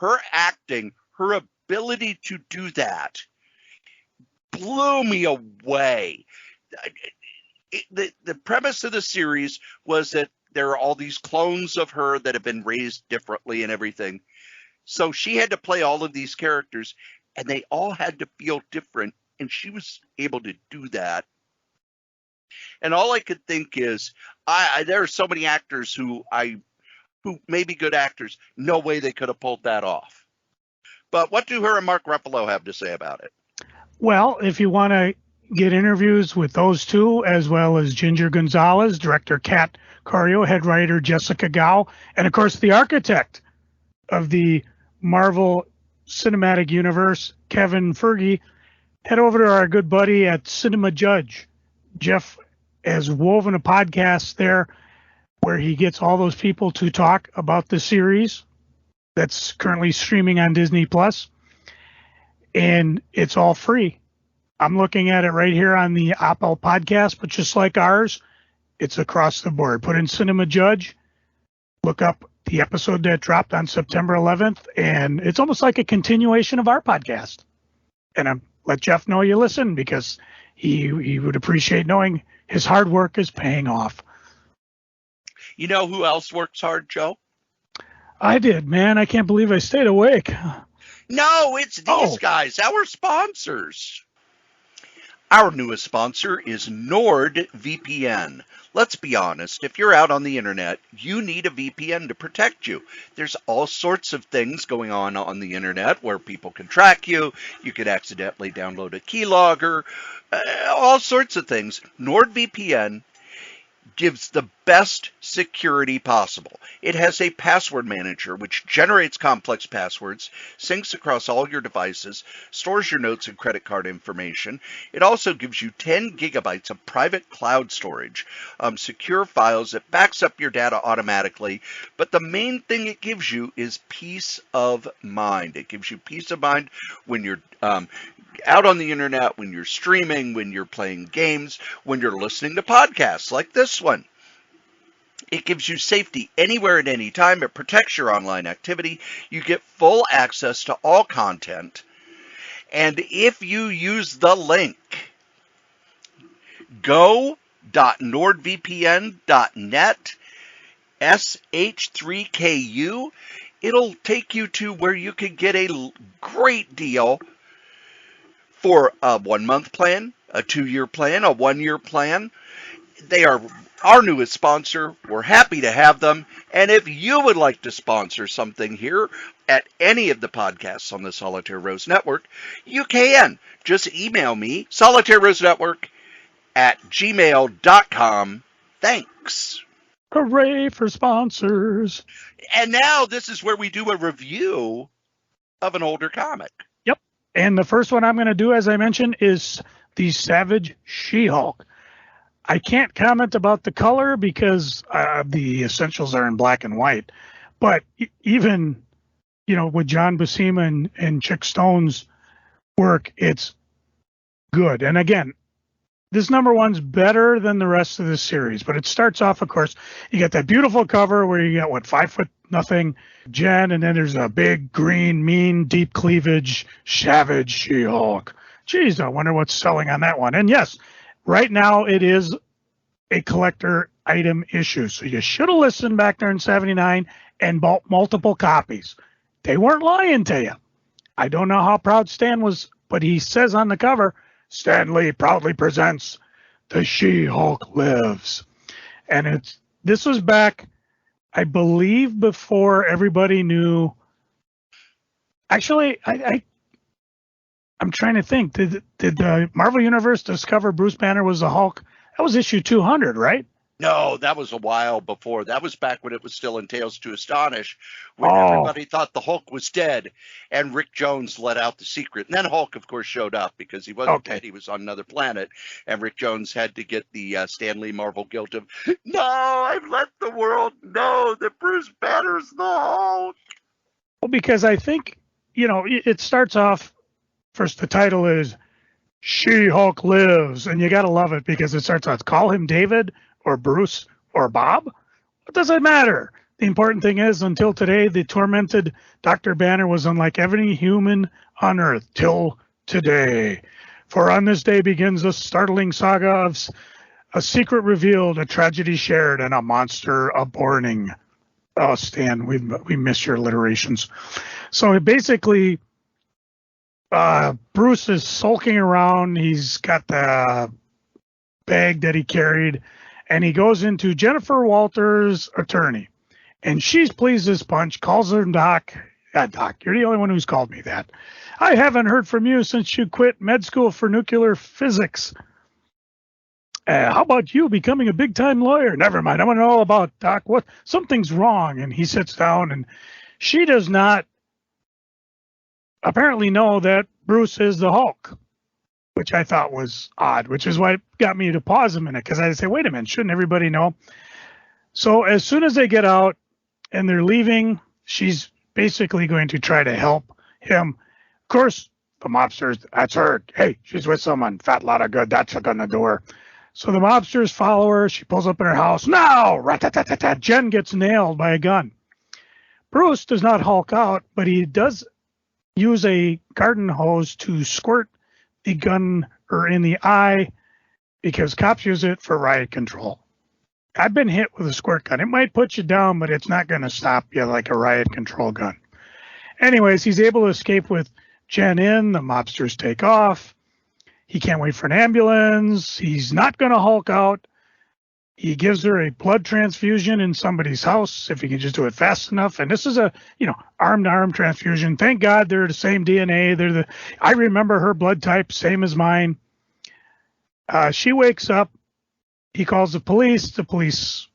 Her acting, her ability to do that blew me away. The premise of the series was that there are all these clones of her that have been raised differently and everything. So she had to play all of these characters, and they all had to feel different, and she was able to do that. And all I could think is, there are so many actors who may be good actors. No way they could have pulled that off. But what do her and Mark Ruffalo have to say about it? Well, if you want to get interviews with those two, as well as Ginger Gonzalez, director Kat Corio, head writer Jessica Gao, and of course the architect of the Marvel Cinematic Universe, Kevin Feige, head over to our good buddy at Cinema Judge. Jeff has woven a podcast there where he gets all those people to talk about the series that's currently streaming on Disney Plus. And it's all free. I'm looking at it right here on the Apple podcast, but just like ours, it's across the board. Put in Cinema Judge, look up the episode that dropped on September 11th, and it's almost like a continuation of our podcast. And I'm let Jeff know you listen, because he would appreciate knowing his hard work is paying off. You know who else works hard, Joe? I did, man. I can't believe I stayed awake. No, it's these guys, our sponsors. Our newest sponsor is NordVPN. Let's be honest, if you're out on the internet, you need a VPN to protect you. There's all sorts of things going on the internet where people can track you. You could accidentally download a keylogger, all sorts of things. NordVPN gives the best security possible. It has a password manager which generates complex passwords, syncs across all your devices, stores your notes and credit card information. It also gives you 10 gigabytes of private cloud storage, secure files that backs up your data automatically. But the main thing it gives you is peace of mind. It gives you peace of mind when you're out on the internet, when you're streaming, when you're playing games, when you're listening to podcasts like this one. It gives you safety anywhere at any time. It protects your online activity. You get full access to all content. And if you use the link go.nordvpn.net sh3ku, it'll take you to where you can get a great deal for a 1-month plan, a 2-year plan, a 1-year plan. They are our newest sponsor. We're happy to have them. And if you would like to sponsor something here at any of the podcasts on the Solitaire Rose Network, you can. Just email me, solitairerosenetwork@gmail.com. Thanks. Hooray for sponsors. And now this is where we do a review of an older comic. Yep. And the first one I'm going to do, as I mentioned, is the Savage She-Hulk. I can't comment about the color because the essentials are in black and white. But even, with John Buscema and Chick Stone's work, it's good. And again, this number one's better than the rest of the series. But it starts off, of course, you got that beautiful cover where you got, 5'0" Jen, and then there's a big, green, mean, deep cleavage, Savage She-Hulk. Geez, I wonder what's selling on that one. And yes, right now it is a collector item issue. So you should have listened back there in 79 and bought multiple copies. They weren't lying to you. I don't know how proud Stan was, but he says on the cover, Stan Lee proudly presents The She-Hulk Lives. And this was back, I believe, before everybody knew. Actually, I'm trying to think. Did the Marvel Universe discover Bruce Banner was the Hulk? That was issue 200, right? No, that was a while before. That was back when it was still in Tales to Astonish, when everybody thought the Hulk was dead, and Rick Jones let out the secret. And then Hulk, of course, showed up because he wasn't dead. He was on another planet, and Rick Jones had to get the Stan Lee Marvel guilt of, no, I've let the world know that Bruce Banner's the Hulk. Well, because I think, it starts off, first the title is She-Hulk Lives, and you got to love it because it starts out, call him David or Bruce or Bob. What does it matter? The important thing is, until today, the tormented Dr. Banner was unlike any human on Earth till today. For on this day begins a startling saga of a secret revealed, a tragedy shared, and a monster aborning. Oh, Stan, we miss your alliterations. So basically, Bruce is sulking around. He's got the bag that he carried, and he goes into Jennifer Walters' attorney, and she's pleased as punch, calls her Doc. Doc, you're the only one who's called me that. I haven't heard from you since you quit med school for nuclear physics. How about you becoming a big-time lawyer? Never mind. I want to know all about Doc. What? Something's wrong. And he sits down, and she does not apparently know that Bruce is the Hulk, which I thought was odd, which is why it got me to pause a minute, because I say, wait a minute, shouldn't everybody know? So as soon as they get out and they're leaving, she's basically going to try to help him. Of course, the mobsters, that's her. Hey, she's with someone. Fat lot of good. That's on the door. So the mobsters follow her. She pulls up in her house. No! Rat-tat-tat-tat. Jen gets nailed by a gun. Bruce does not Hulk out, but he does use a garden hose to squirt the gun or in the eye because cops use it for riot control. I've been hit with a squirt gun. It might put you down, but it's not going to stop you like a riot control gun. Anyways, he's able to escape with Jen in. The mobsters take off. He can't wait for an ambulance. He's not going to Hulk out. He gives her a blood transfusion in somebody's house if he can just do it fast enough. And this is a, arm-to-arm transfusion. Thank God they're the same DNA. I remember her blood type, same as mine. She wakes up. He calls the police. The police,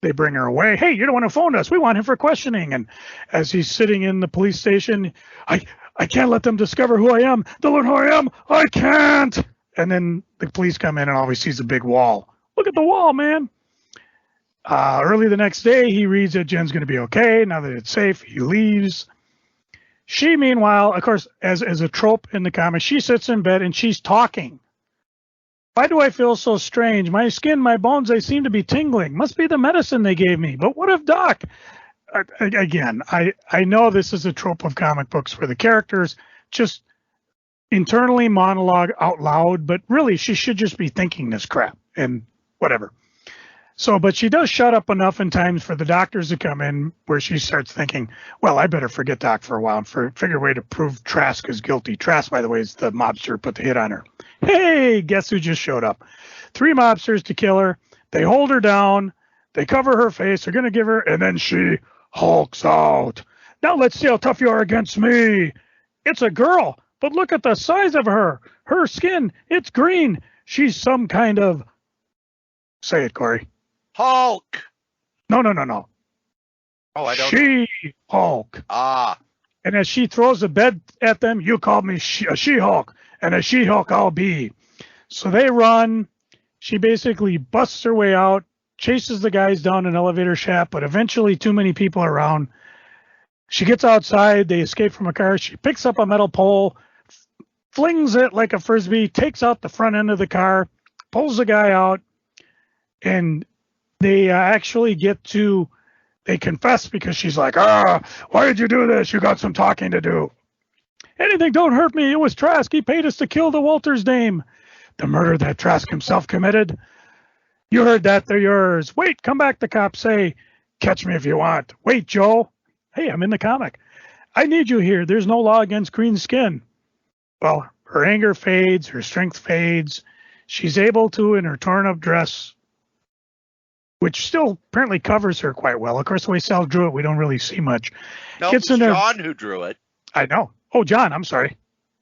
they bring her away. Hey, you're the one who phoned us. We want him for questioning. And as he's sitting in the police station, I can't let them discover who I am. They'll learn who I am. I can't. And then the police come in and all he sees is a big wall. Look at the wall, man. Early the next day, he reads that Jen's going to be okay. Now that it's safe, he leaves. She, meanwhile, of course, as a trope in the comics, she sits in bed and she's talking. Why do I feel so strange? My skin, my bones, they seem to be tingling. Must be the medicine they gave me. But what if Doc? Again, I know this is a trope of comic books where the characters just internally monologue out loud, but really she should just be thinking this crap and whatever. So, but she does shut up enough in times for the doctors to come in where she starts thinking, well, I better forget Doc for a while and figure a way to prove Trask is guilty. Trask, by the way, is the mobster who put the hit on her. Hey, guess who just showed up? 3 mobsters to kill her. They hold her down. They cover her face. They're going to give her, and then she hulks out. Now let's see how tough you are against me. It's a girl, but look at the size of her. Her skin, it's green. She's some kind of... Say it, Cory. Hulk. No. Oh, I don't. She-Hulk. Ah. And as she throws a bed at them, you call me a She-Hulk, and a She-Hulk I'll be. So they run. She basically busts her way out, chases the guys down an elevator shaft, but eventually too many people are around. She gets outside. They escape from a car. She picks up a metal pole, flings it like a Frisbee, takes out the front end of the car, pulls the guy out, and they actually they confess because she's like, why did you do this? You got some talking to do. Anything, don't hurt me. It was Trask. He paid us to kill the Walters dame. The murder that Trask himself committed. You heard that, they're yours. Wait, come back, the cops say. Catch me if you want. Wait, Joe. Hey, I'm in the comic. I need you here. There's no law against green skin. Well, her anger fades, her strength fades. She's able to, in her torn up dress, which still apparently covers her quite well. Of course, the way Sal drew it, we don't really see much. No, Gets it's in there. John who drew it. I know. Oh, John, I'm sorry.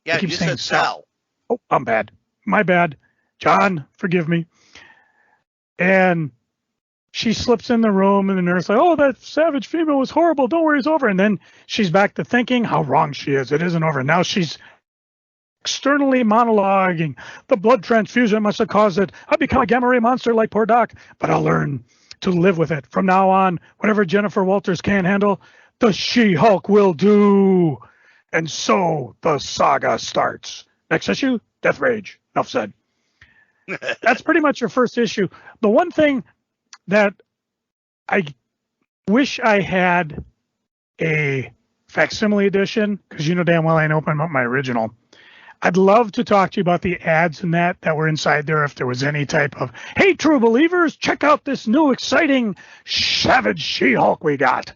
Yeah, I keep you saying said Sal. Oh, I'm bad. My bad. John, forgive me. And she slips in the room, and the nurse like, oh, that savage female was horrible. Don't worry, it's over. And then she's back to thinking how wrong she is. It isn't over. Now she's externally monologuing. The blood transfusion must have caused it. I've become a gamma ray monster like poor Doc, but I'll learn to live with it. From now on, whatever Jennifer Walters can't handle, the She-Hulk will do. And so the saga starts. Next issue, Death Rage. Enough said. That's pretty much your first issue. The one thing that I wish I had a facsimile edition, because you know damn well I ain't opened up my original. I'd love to talk to you about the ads and that were inside there if there was any type of, hey, true believers, check out this new exciting Savage She-Hulk we got.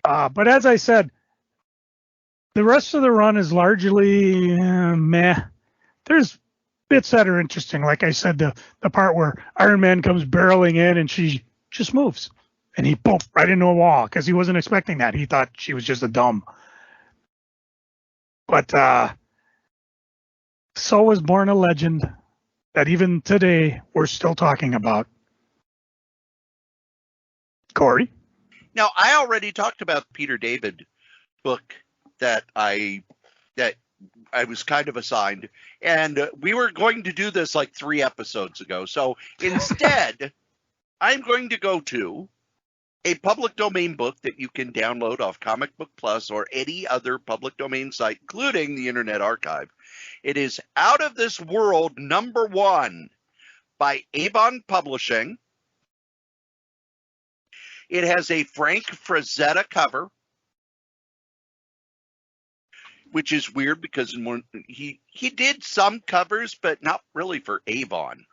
But as I said, the rest of the run is largely meh. There's bits that are interesting. Like I said, the part where Iron Man comes barreling in and she just moves. And he boom, right into a wall because he wasn't expecting that. He thought she was just a dumb. But so was born a legend that even today we're still talking about. Cory? Now, I already talked about Peter David book that I was kind of assigned, and we were going to do this like 3 episodes ago. So instead, I'm going to go to a public domain book that you can download off Comic Book Plus or any other public domain site, including the Internet Archive. It is Out of This World #1 by Avon Publishing. It has a Frank Frazetta cover, which is weird because he did some covers, but not really for Avon.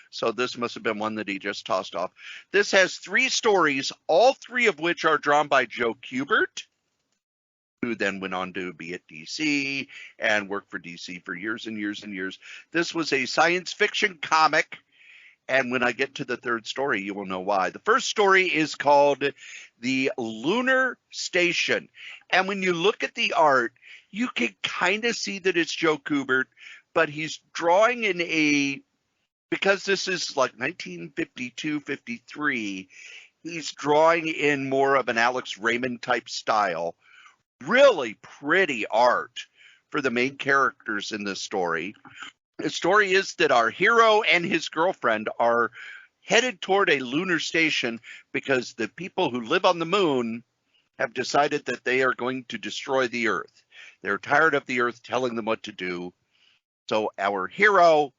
So this must have been one that he just tossed off. This has 3 stories, all 3 of which are drawn by Joe Kubert, who then went on to be at DC and work for DC for years and years and years. This was a science fiction comic, and when I get to the 3rd story, you will know why. The first story is called The Lunar Station, and when you look at the art, you can kind of see that it's Joe Kubert, but he's drawing in because this is like 1952, 53, he's drawing in more of an Alex Raymond type style. Really pretty art for the main characters in this story. The story is that our hero and his girlfriend are headed toward a lunar station because the people who live on the moon have decided that they are going to destroy the Earth. They're tired of the Earth telling them what to do. So our hero,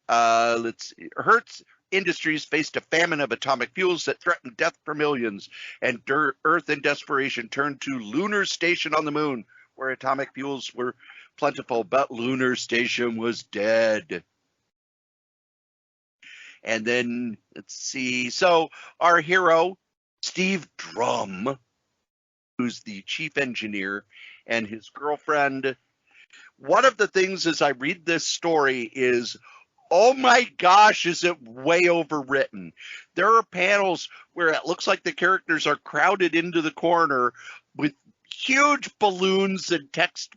Hertz Industries faced a famine of atomic fuels that threatened death for millions, and Earth in desperation turned to Lunar Station on the moon, where atomic fuels were plentiful, but Lunar Station was dead. And then, let's see, so our hero, Steve Drum, who's the chief engineer, and his girlfriend. One of the things as I read this story is, oh my gosh, is it way overwritten. There are panels where it looks like the characters are crowded into the corner with huge balloons and text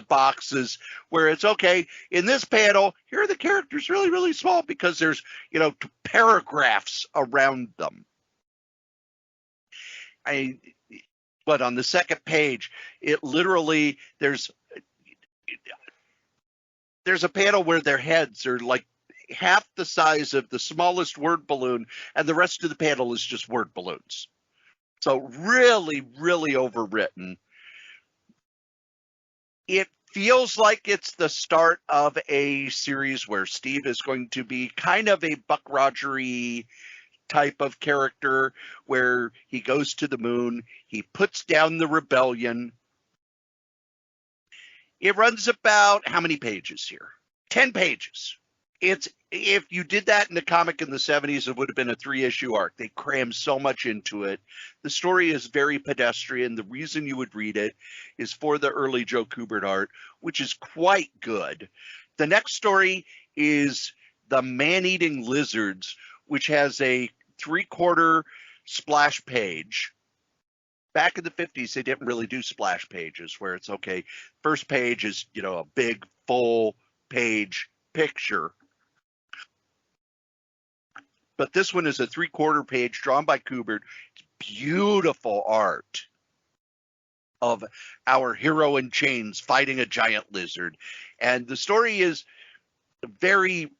boxes where it's okay. In this panel, here are the characters really, really small because there's, paragraphs around them. But on the second page, it literally, there's a panel where their heads are like half the size of the smallest word balloon, and the rest of the panel is just word balloons. So really, really overwritten. It feels like it's the start of a series where Steve is going to be kind of a Buck Roger-y type of character where he goes to the moon, he puts down the rebellion. It runs about, how many pages here? 10 pages. If you did that in the comic in the 70s, it would have been a 3-issue arc. They crammed so much into it. The story is very pedestrian. The reason you would read it is for the early Joe Kubert art, which is quite good. The next story is The Man-Eating Lizards, which has a 3/4 splash page. Back in the 50s, they didn't really do splash pages where it's okay. First page is, a big full page picture. But this one is a 3/4 page drawn by Kubert. It's beautiful art of our hero in chains fighting a giant lizard. And the story is very,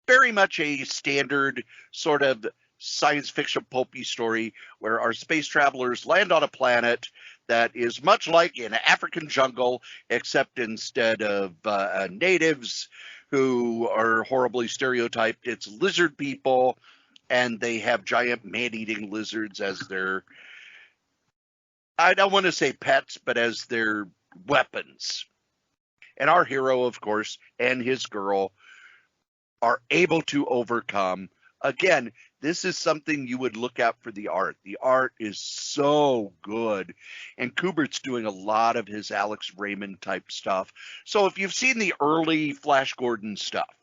very much a standard sort of science fiction pulpy story where our space travelers land on a planet that is much like an African jungle, except instead of natives who are horribly stereotyped, it's lizard people, and they have giant man-eating lizards as their, I don't want to say pets, but as their weapons. And our hero, of course, and his girl are able to overcome. Again, this is something you would look at for the art. The art is so good. And Kubert's doing a lot of his Alex Raymond type stuff. So if you've seen the early Flash Gordon stuff,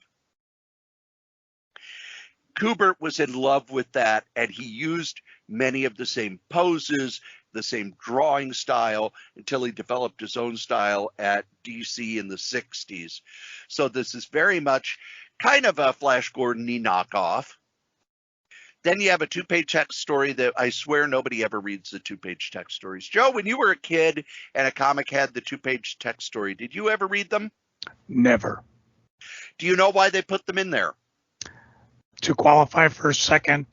Kubert was in love with that, and he used many of the same poses, the same drawing style, until he developed his own style at DC in the 60s. So this is very much kind of a Flash Gordon-y knockoff. Then you have a 2-page text story that I swear nobody ever reads the 2-page text stories. Joe, when you were a kid and a comic had the 2-page text story, did you ever read them? Never. Do you know why they put them in there? To qualify for second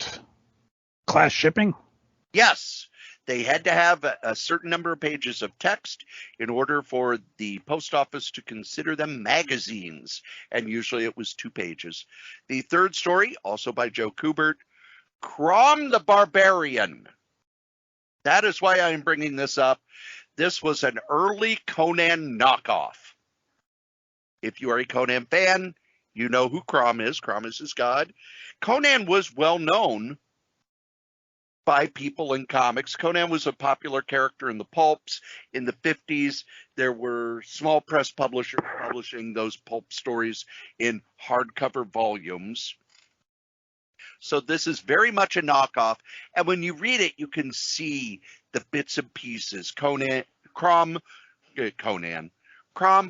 class shipping? Yes. They had to have a certain number of pages of text in order for the post office to consider them magazines. And usually it was 2 pages. The third story, also by Joe Kubert, Kray the Barbarian. That is why I'm bringing this up. This was an early Conan knockoff. If you are a Conan fan, you know who Kray is. Kray is his god. Conan was well known by people in comics. Conan was a popular character in the pulps. In the 50s, there were small press publishers publishing those pulp stories in hardcover volumes. So this is very much a knockoff. And when you read it, you can see the bits and pieces. Kray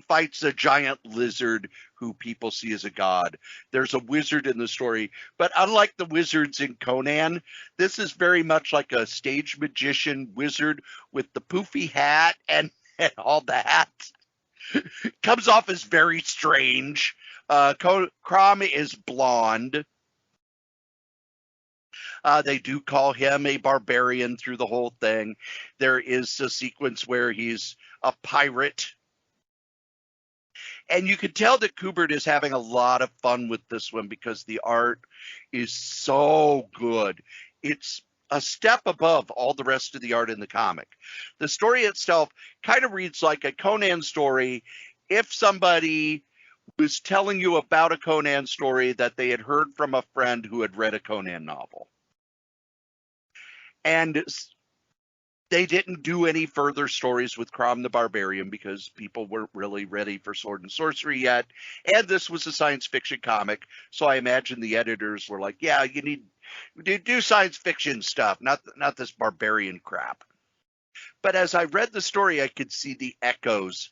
fights a giant lizard who people see as a god. There's a wizard in the story, but unlike the wizards in Conan, this is very much like a stage magician wizard with the poofy hat and all that. Comes off as very strange. Kray is blonde. They do call him a barbarian through the whole thing. There is a sequence where he's a pirate. And you can tell that Kubert is having a lot of fun with this one because the art is so good. It's a step above all the rest of the art in the comic. The story itself kind of reads like a Conan story if somebody was telling you about a Conan story that they had heard from a friend who had read a Conan novel. And they didn't do any further stories with Kray the Barbarian because people weren't really ready for sword and sorcery yet. And this was a science fiction comic. So I imagine the editors were like, yeah, you need to do science fiction stuff, not this barbarian crap. But as I read the story, I could see the echoes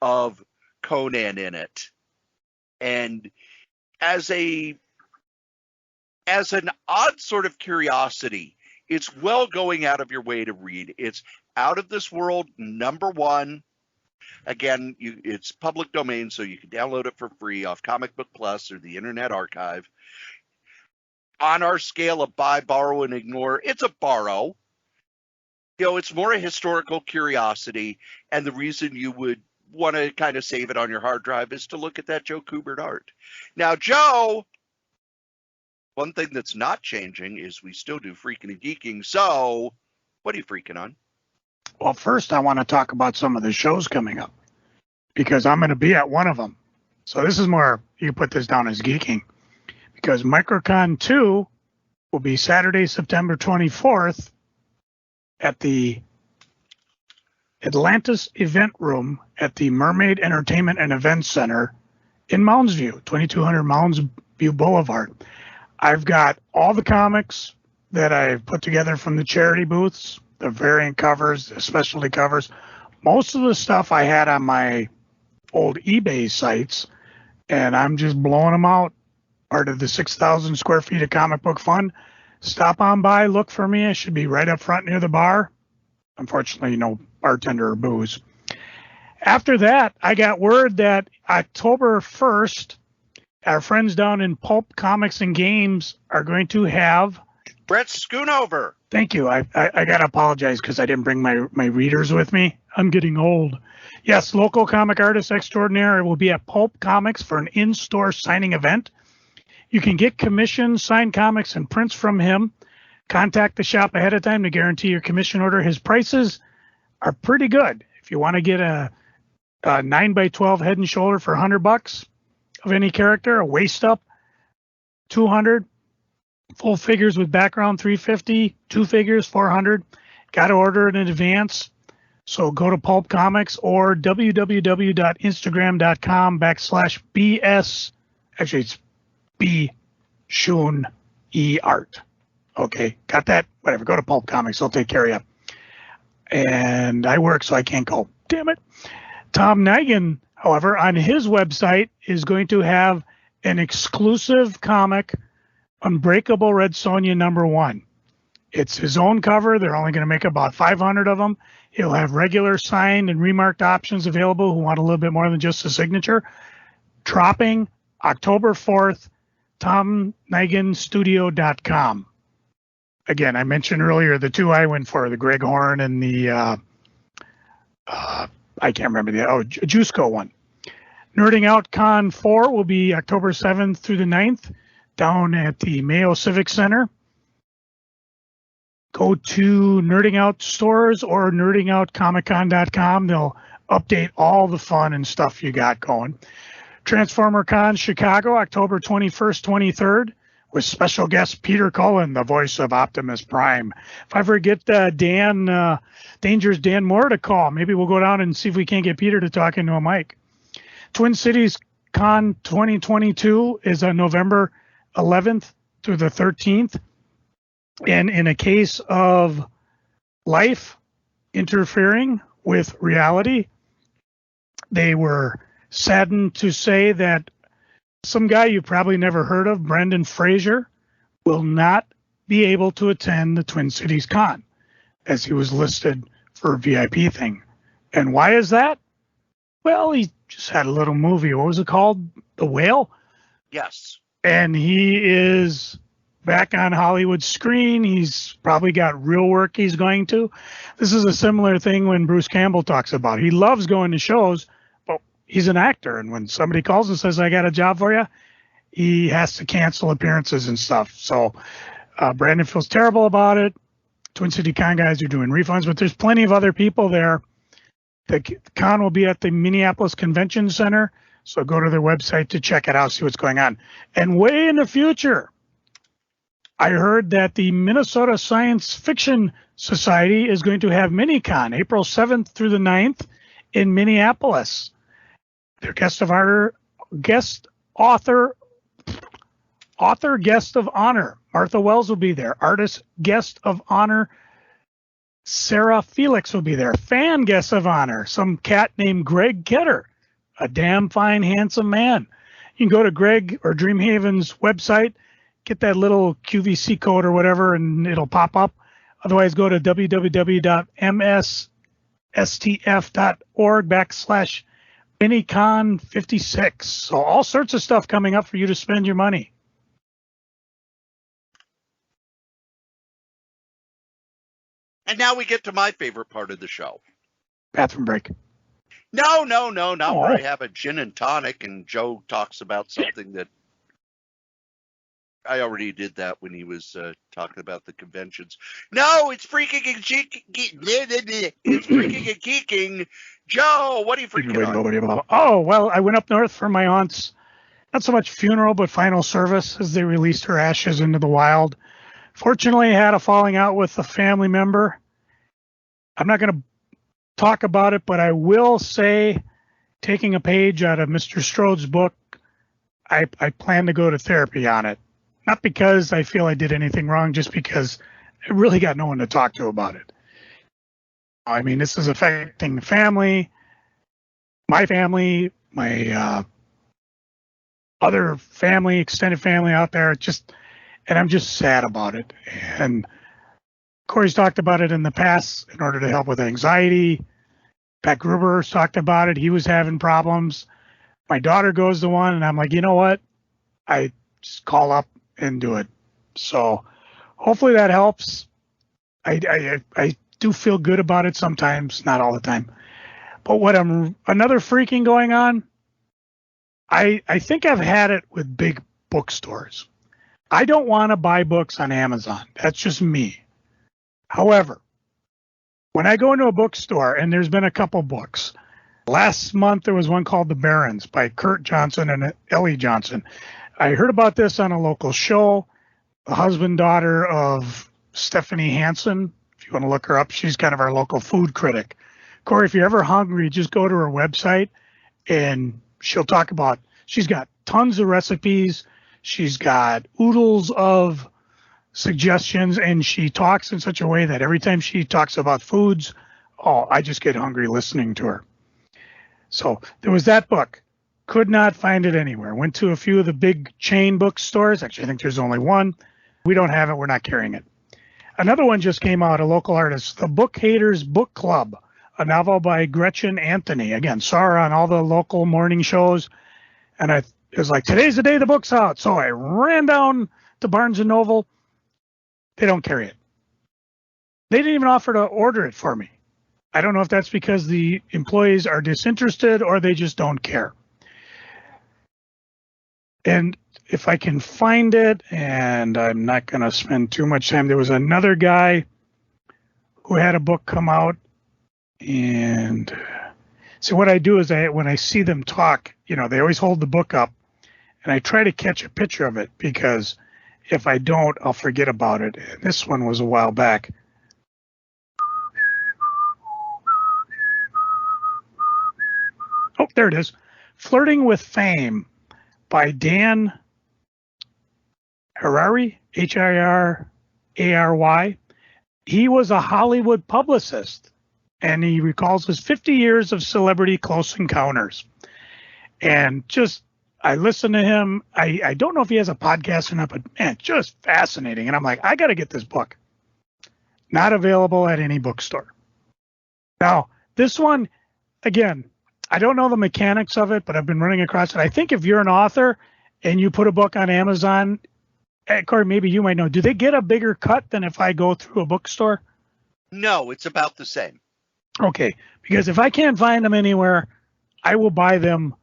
of Conan in it. And as an odd sort of curiosity, it's well going out of your way to read. It's Out of This World #1. Again, it's public domain, so you can download it for free off Comic Book Plus or the Internet Archive. On our scale of buy, borrow, and ignore, it's a borrow. It's more a historical curiosity, and the reason you would want to kind of save it on your hard drive is to look at that Joe Kubert art. Now, Joe, one thing that's not changing is we still do freaking and geeking. So what are you freaking on? Well, first I want to talk about some of the shows coming up because I'm going to be at one of them. So this is more, you put this down as geeking, because MicroCon 2 will be Saturday, September 24th at the Atlantis Event Room at the Mermaid Entertainment and Events Center in Mounds View, 2200 Mounds View Boulevard. I've got all the comics that I've put together from the charity booths, the variant covers, the specialty covers. Most of the stuff I had on my old eBay sites, and I'm just blowing them out. Part of the 6,000 square feet of comic book fun. Stop on by, look for me. I should be right up front near the bar. Unfortunately, no bartender or booze. After that, I got word that October 1st, our friends down in Pulp Comics and Games are going to have... Brett Schoonover. Thank you. I got to apologize because I didn't bring my readers with me. I'm getting old. Yes, local comic artist extraordinaire will be at Pulp Comics for an in-store signing event. You can get commissioned, signed comics, and prints from him. Contact the shop ahead of time to guarantee your commission order. His prices are pretty good. If you want to get a 9x12 head and shoulder for $100 of any character, a waist up, $200, full figures with background, $350, two figures, $400. Got to order it in advance. So go to Pulp Comics or www.instagram.com/BS. Actually, it's B. Shoon E. Art. Okay, got that? Whatever. Go to Pulp Comics. They'll take care of you. And I work, so I can't go. Damn it. Tom Nigan, however, on his website is going to have an exclusive comic, Unbreakable Red Sonja #1. It's his own cover. They're only going to make about 500 of them. He'll have regular signed and remarked options available who want a little bit more than just a signature. Dropping October 4th, TomNiganStudio.com. Again, I mentioned earlier the two I went for, the Greg Horn and the, I can't remember Juiceco one. Nerding Out Con 4 will be October 7th through the 9th down at the Mayo Civic Center. Go to Nerding Out stores or nerdingoutcomiccon.com. They'll update all the fun and stuff you got going. Transformer Con Chicago, October 21st, 23rd, with special guest Peter Cullen, the voice of Optimus Prime. If I ever get Dangerous Dan Moore to call, maybe we'll go down and see if we can't get Peter to talk into a mic. Twin Cities Con 2022 is on November 11th through the 13th. And in a case of life interfering with reality, they were saddened to say that some guy you probably never heard of, Brendan Fraser, will not be able to attend the Twin Cities Con as he was listed for a VIP thing. And why is that? Well, he just had a little movie. What was it called? The Whale? Yes. And he is back on Hollywood screen. He's probably got real work he's going to. This is a similar thing when Bruce Campbell talks about. He loves going to shows, but he's an actor. And when somebody calls and says, I got a job for you, he has to cancel appearances and stuff. So Brandon feels terrible about it. Twin City Con guys are doing refunds, but there's plenty of other people there. The con will be at the Minneapolis Convention Center. So go to their website to check it out, see what's going on. And way in the future, I heard that the Minnesota Science Fiction Society is going to have Minicon April 7th through the 9th in Minneapolis. Their guest of honor, guest of honor, Martha Wells will be there. Artist guest of honor, Sarah Felix will be there. Fan guest of honor, some cat named Greg Kidder, a damn fine, handsome man. You can go to Greg or Dreamhaven's website, get that little QVC code or whatever, and it'll pop up. Otherwise, go to www.msstf.org/Minicon56. So all sorts of stuff coming up for you to spend your money. And now we get to my favorite part of the show. Bathroom break. No. Not where I have a gin and tonic and Joe talks about something that I already did that when he was talking about the conventions. No, it's freaking and it's freaking and geeking. Joe, what are you freaking on? Oh, well, I went up north for my aunt's, not so much funeral, but final service as they released her ashes into the wild. Fortunately, I had a falling out with a family member. I'm not going to talk about it, but I will say, taking a page out of Mr. Strode's book, I plan to go to therapy on it. Not because I feel I did anything wrong, just because I really got no one to talk to about it. I mean, this is affecting the family, my other family, extended family out there. And I'm just sad about it. And Cory's talked about it in the past in order to help with anxiety. Pat Gruber's talked about it. He was having problems. My daughter goes to one, and I'm like, you know what? I just call up and do it. So hopefully that helps. I do feel good about it sometimes, not all the time. But another freaking going on, I think I've had it with big bookstores. I don't want to buy books on Amazon. That's just me. However, when I go into a bookstore, and there's been a couple books. Last month, there was one called The Barons by Kurt Johnson and Ellie Johnson. I heard about this on a local show. The husband, daughter of Stephanie Hansen. If you want to look her up, she's kind of our local food critic. Cory, if you're ever hungry, just go to her website, and she'll talk about, she's got tons of recipes. She's got oodles of suggestions, and she talks in such a way that every time she talks about foods, I just get hungry listening to her. So there was that book. Could not find it anywhere. Went to a few of the big chain bookstores. Actually, I think there's only one. We don't have it. We're not carrying it. Another one just came out, a local artist, The Book Haters Book Club, a novel by Gretchen Anthony. Again, saw her on all the local morning shows, and it was like, today's the day the book's out. So I ran down to Barnes & Noble. They don't carry it. They didn't even offer to order it for me. I don't know if that's because the employees are disinterested or they just don't care. And if I can find it, and I'm not going to spend too much time, there was another guy who had a book come out. And so what I do is when I see them talk, they always hold the book up, and I try to catch a picture of it, because if I don't, I'll forget about it. And this one was a while back. Oh, there it is. Flirting with Fame by Dan Harary, Hirary. He was a Hollywood publicist, and he recalls his 50 years of celebrity close encounters. And I listen to him. I don't know if he has a podcast or not, but man, just fascinating. And I'm like, I got to get this book. Not available at any bookstore. Now, this one, again, I don't know the mechanics of it, but I've been running across it. I think if you're an author and you put a book on Amazon, Cory, maybe you might know, do they get a bigger cut than if I go through a bookstore? No, it's about the same. Okay, because if I can't find them anywhere, I will buy them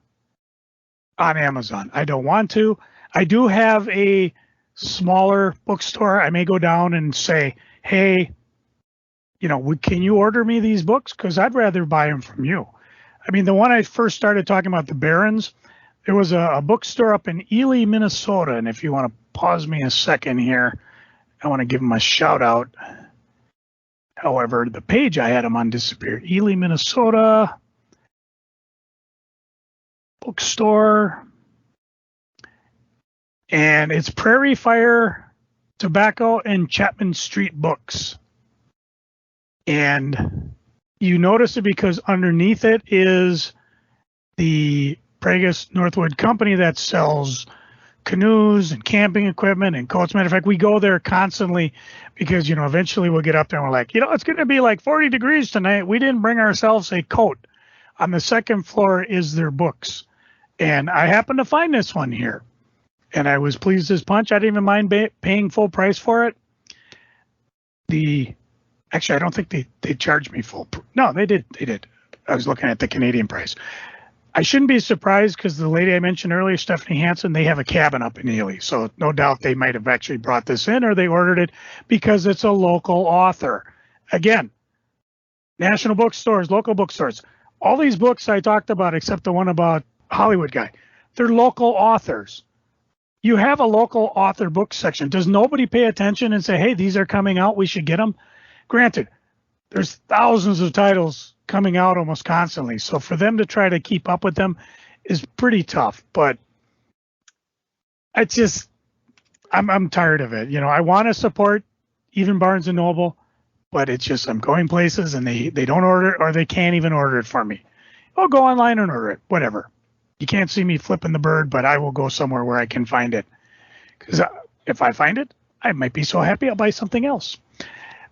on Amazon. I don't want to. I do have a smaller bookstore. I may go down and say, hey, can you order me these books? Because I'd rather buy them from you. I mean, the one I first started talking about, the Barons, there was a bookstore up in Ely, Minnesota. And if you want to pause me a second here, I want to give them a shout out. However, the page I had them on disappeared. Ely, Minnesota bookstore. And it's Prairie Fire Tobacco and Chapman Street Books. And you notice it because underneath it is the Pragus Northwood Company that sells canoes and camping equipment and coats. Matter of fact, we go there constantly because, eventually we'll get up there and we're like, it's going to be like 40 degrees tonight. We didn't bring ourselves a coat. On the second floor is their books. And I happened to find this one here. And I was pleased as punch. I didn't even mind paying full price for it. Actually, I don't think they charged me full. No, they did. I was looking at the Canadian price. I shouldn't be surprised because the lady I mentioned earlier, Stephanie Hansen, they have a cabin up in Ely. So no doubt they might have actually brought this in or they ordered it because it's a local author. Again, national bookstores, local bookstores. All these books I talked about, except the one about Hollywood guy, they're local authors. You have a local author book section. Does nobody pay attention and say, hey, these are coming out, we should get them? Granted, there's thousands of titles coming out almost constantly. So for them to try to keep up with them is pretty tough. But it's just, I'm tired of it. You know, I want to support even Barnes and Noble, but it's just I'm going places and they don't order it or they can't even order it for me. I'll go online and order it, whatever. You can't see me flipping the bird, but I will go somewhere where I can find it. Because if I find it, I might be so happy I'll buy something else.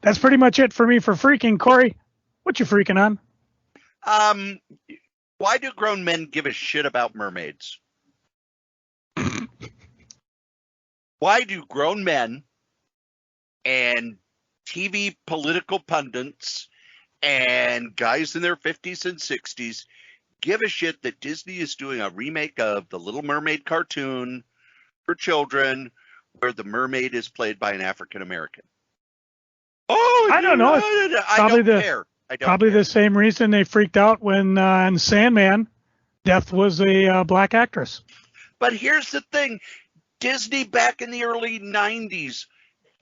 That's pretty much it for me for freaking. Cory, what you freaking on? Why do grown men give a shit about mermaids? Why do grown men and TV political pundits and guys in their 50s and 60s give a shit that Disney is doing a remake of the Little Mermaid cartoon for children where the mermaid is played by an African American? Oh, I don't know. I don't care. Probably the same reason they freaked out when in Sandman, Death was a black actress. But here's the thing. Disney back in the early 90s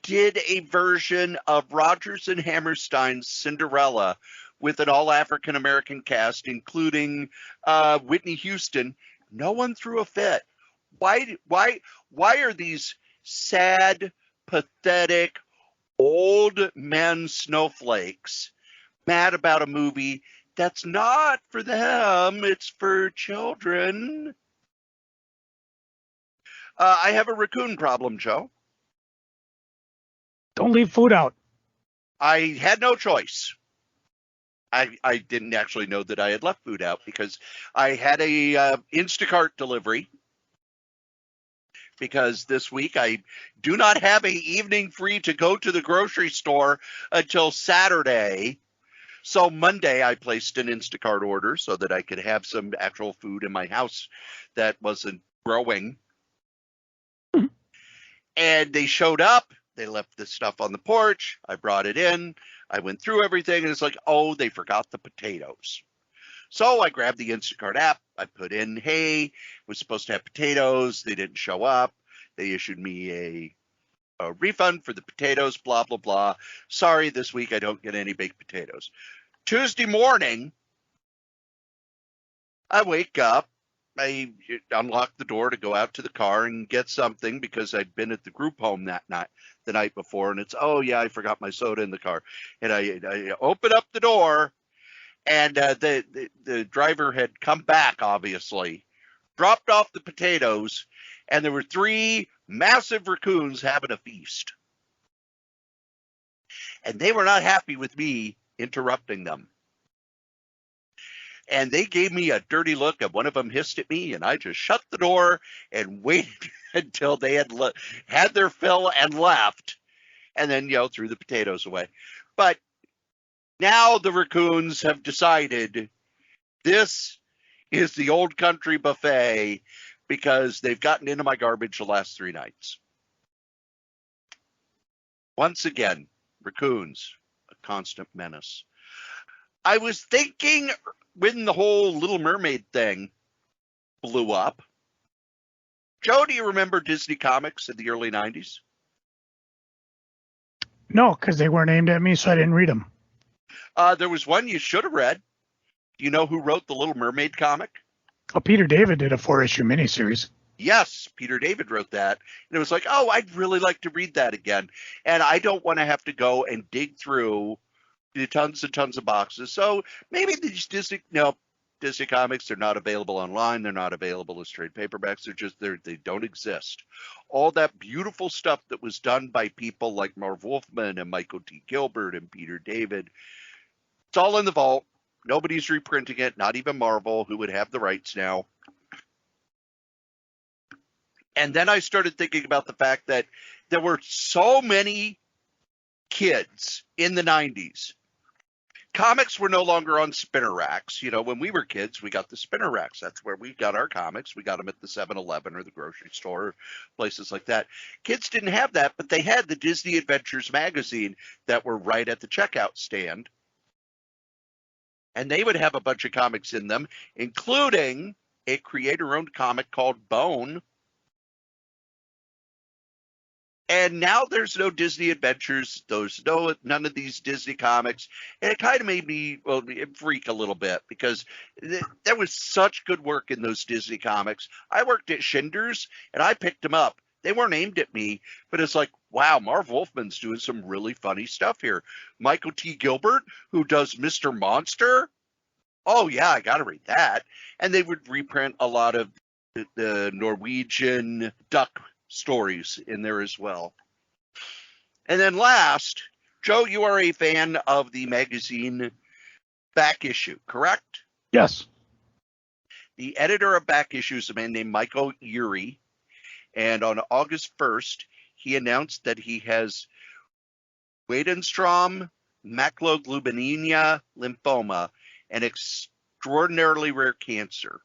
did a version of Rodgers and Hammerstein's Cinderella with an all African American cast, including Whitney Houston. No one threw a fit. Why are these sad, pathetic, old men snowflakes mad about a movie that's not for them, it's for children? I have a raccoon problem, Joe. Don't leave food out. I had no choice. I didn't actually know that I had left food out because I had a Instacart delivery. Because this week I do not have an evening free to go to the grocery store until Saturday. So Monday I placed an Instacart order so that I could have some actual food in my house that wasn't growing. And they showed up. They left the stuff on the porch. I brought it in. I went through everything, and it's like, oh, they forgot the potatoes. So I grabbed the Instacart app. I put in, hey, was supposed to have potatoes. They didn't show up. They issued me a refund for the potatoes, blah, blah, blah. Sorry, this week I don't get any baked potatoes. Tuesday morning, I wake up. I unlock the door to go out to the car and get something because I'd been at the group home the night before, and it's, oh yeah, I forgot my soda in the car. And I open up the door, and the driver had come back, obviously, dropped off the potatoes, and there were 3 massive raccoons having a feast. And they were not happy with me interrupting them. And they gave me a dirty look, and one of them hissed at me, and I just shut the door and waited until they had their fill and left, and then, threw the potatoes away. But now the raccoons have decided this is the old country buffet because they've gotten into my garbage the last 3 nights. Once again, raccoons, a constant menace. I was thinking when the whole Little Mermaid thing blew up. Joe, do you remember Disney Comics in the early 90s? No, because they weren't aimed at me, so I didn't read them. There was one you should have read. Do you know who wrote the Little Mermaid comic? Oh, Peter David did a 4-issue miniseries. Yes, Peter David wrote that. And it was like, oh, I'd really like to read that again. And I don't want to have to go and dig through the tons and tons of boxes. So maybe these Disney Comics, they're not available online. They're not available as trade paperbacks. They don't exist. All that beautiful stuff that was done by people like Marv Wolfman and Michael T. Gilbert and Peter David, it's all in the vault. Nobody's reprinting it, not even Marvel, who would have the rights now. And then I started thinking about the fact that there were so many kids in the 90s comics were no longer on spinner racks. You know, when we were kids, we got the spinner racks. That's where we got our comics. We got them at the 7-Eleven or the grocery store, places like that. Kids didn't have that, but they had the Disney Adventures magazine that were right at the checkout stand. And they would have a bunch of comics in them, including a creator-owned comic called Bone. And now there's no Disney Adventures. There's none of these Disney comics. And it kind of made me freak a little bit, because there was such good work in those Disney comics. I worked at Schindler's and I picked them up. They weren't aimed at me, but it's like, wow, Marv Wolfman's doing some really funny stuff here. Michael T. Gilbert, who does Mr. Monster. Oh, yeah, I got to read that. And they would reprint a lot of the Norwegian duck stories in there as well. And then last, Joe, you are a fan of the magazine Back Issue, correct? Yes. The editor of Back Issue is a man named Michael Urey. And on August 1st, he announced that he has Waldenstrom macroglobulinemia lymphoma, an extraordinarily rare cancer.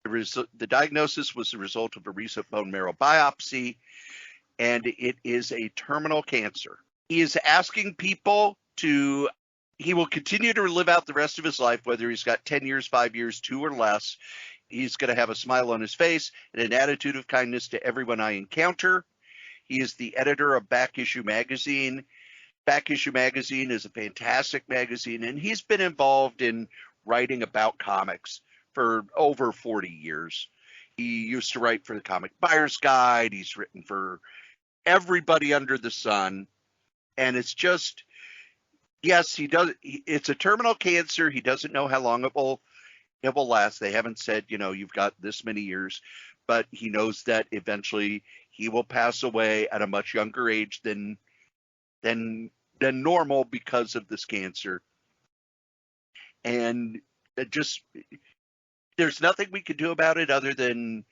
The diagnosis was the result of a recent bone marrow biopsy, and it is a terminal cancer. He is asking people he will continue to live out the rest of his life, whether he's got 10 years, 5 years, 2 or less. He's going to have a smile on his face and an attitude of kindness to everyone I encounter. He is the editor of Back Issue Magazine. Back Issue Magazine is a fantastic magazine, and he's been involved in writing about comics for over 40 years. He used to write for the Comic Buyer's Guide. He's written for everybody under the sun. And it's just, yes, he does. It's a terminal cancer. He doesn't know how long it will last. They haven't said, you've got this many years, but he knows that eventually he will pass away at a much younger age than normal because of this cancer. And it just, there's nothing we can do about it other than,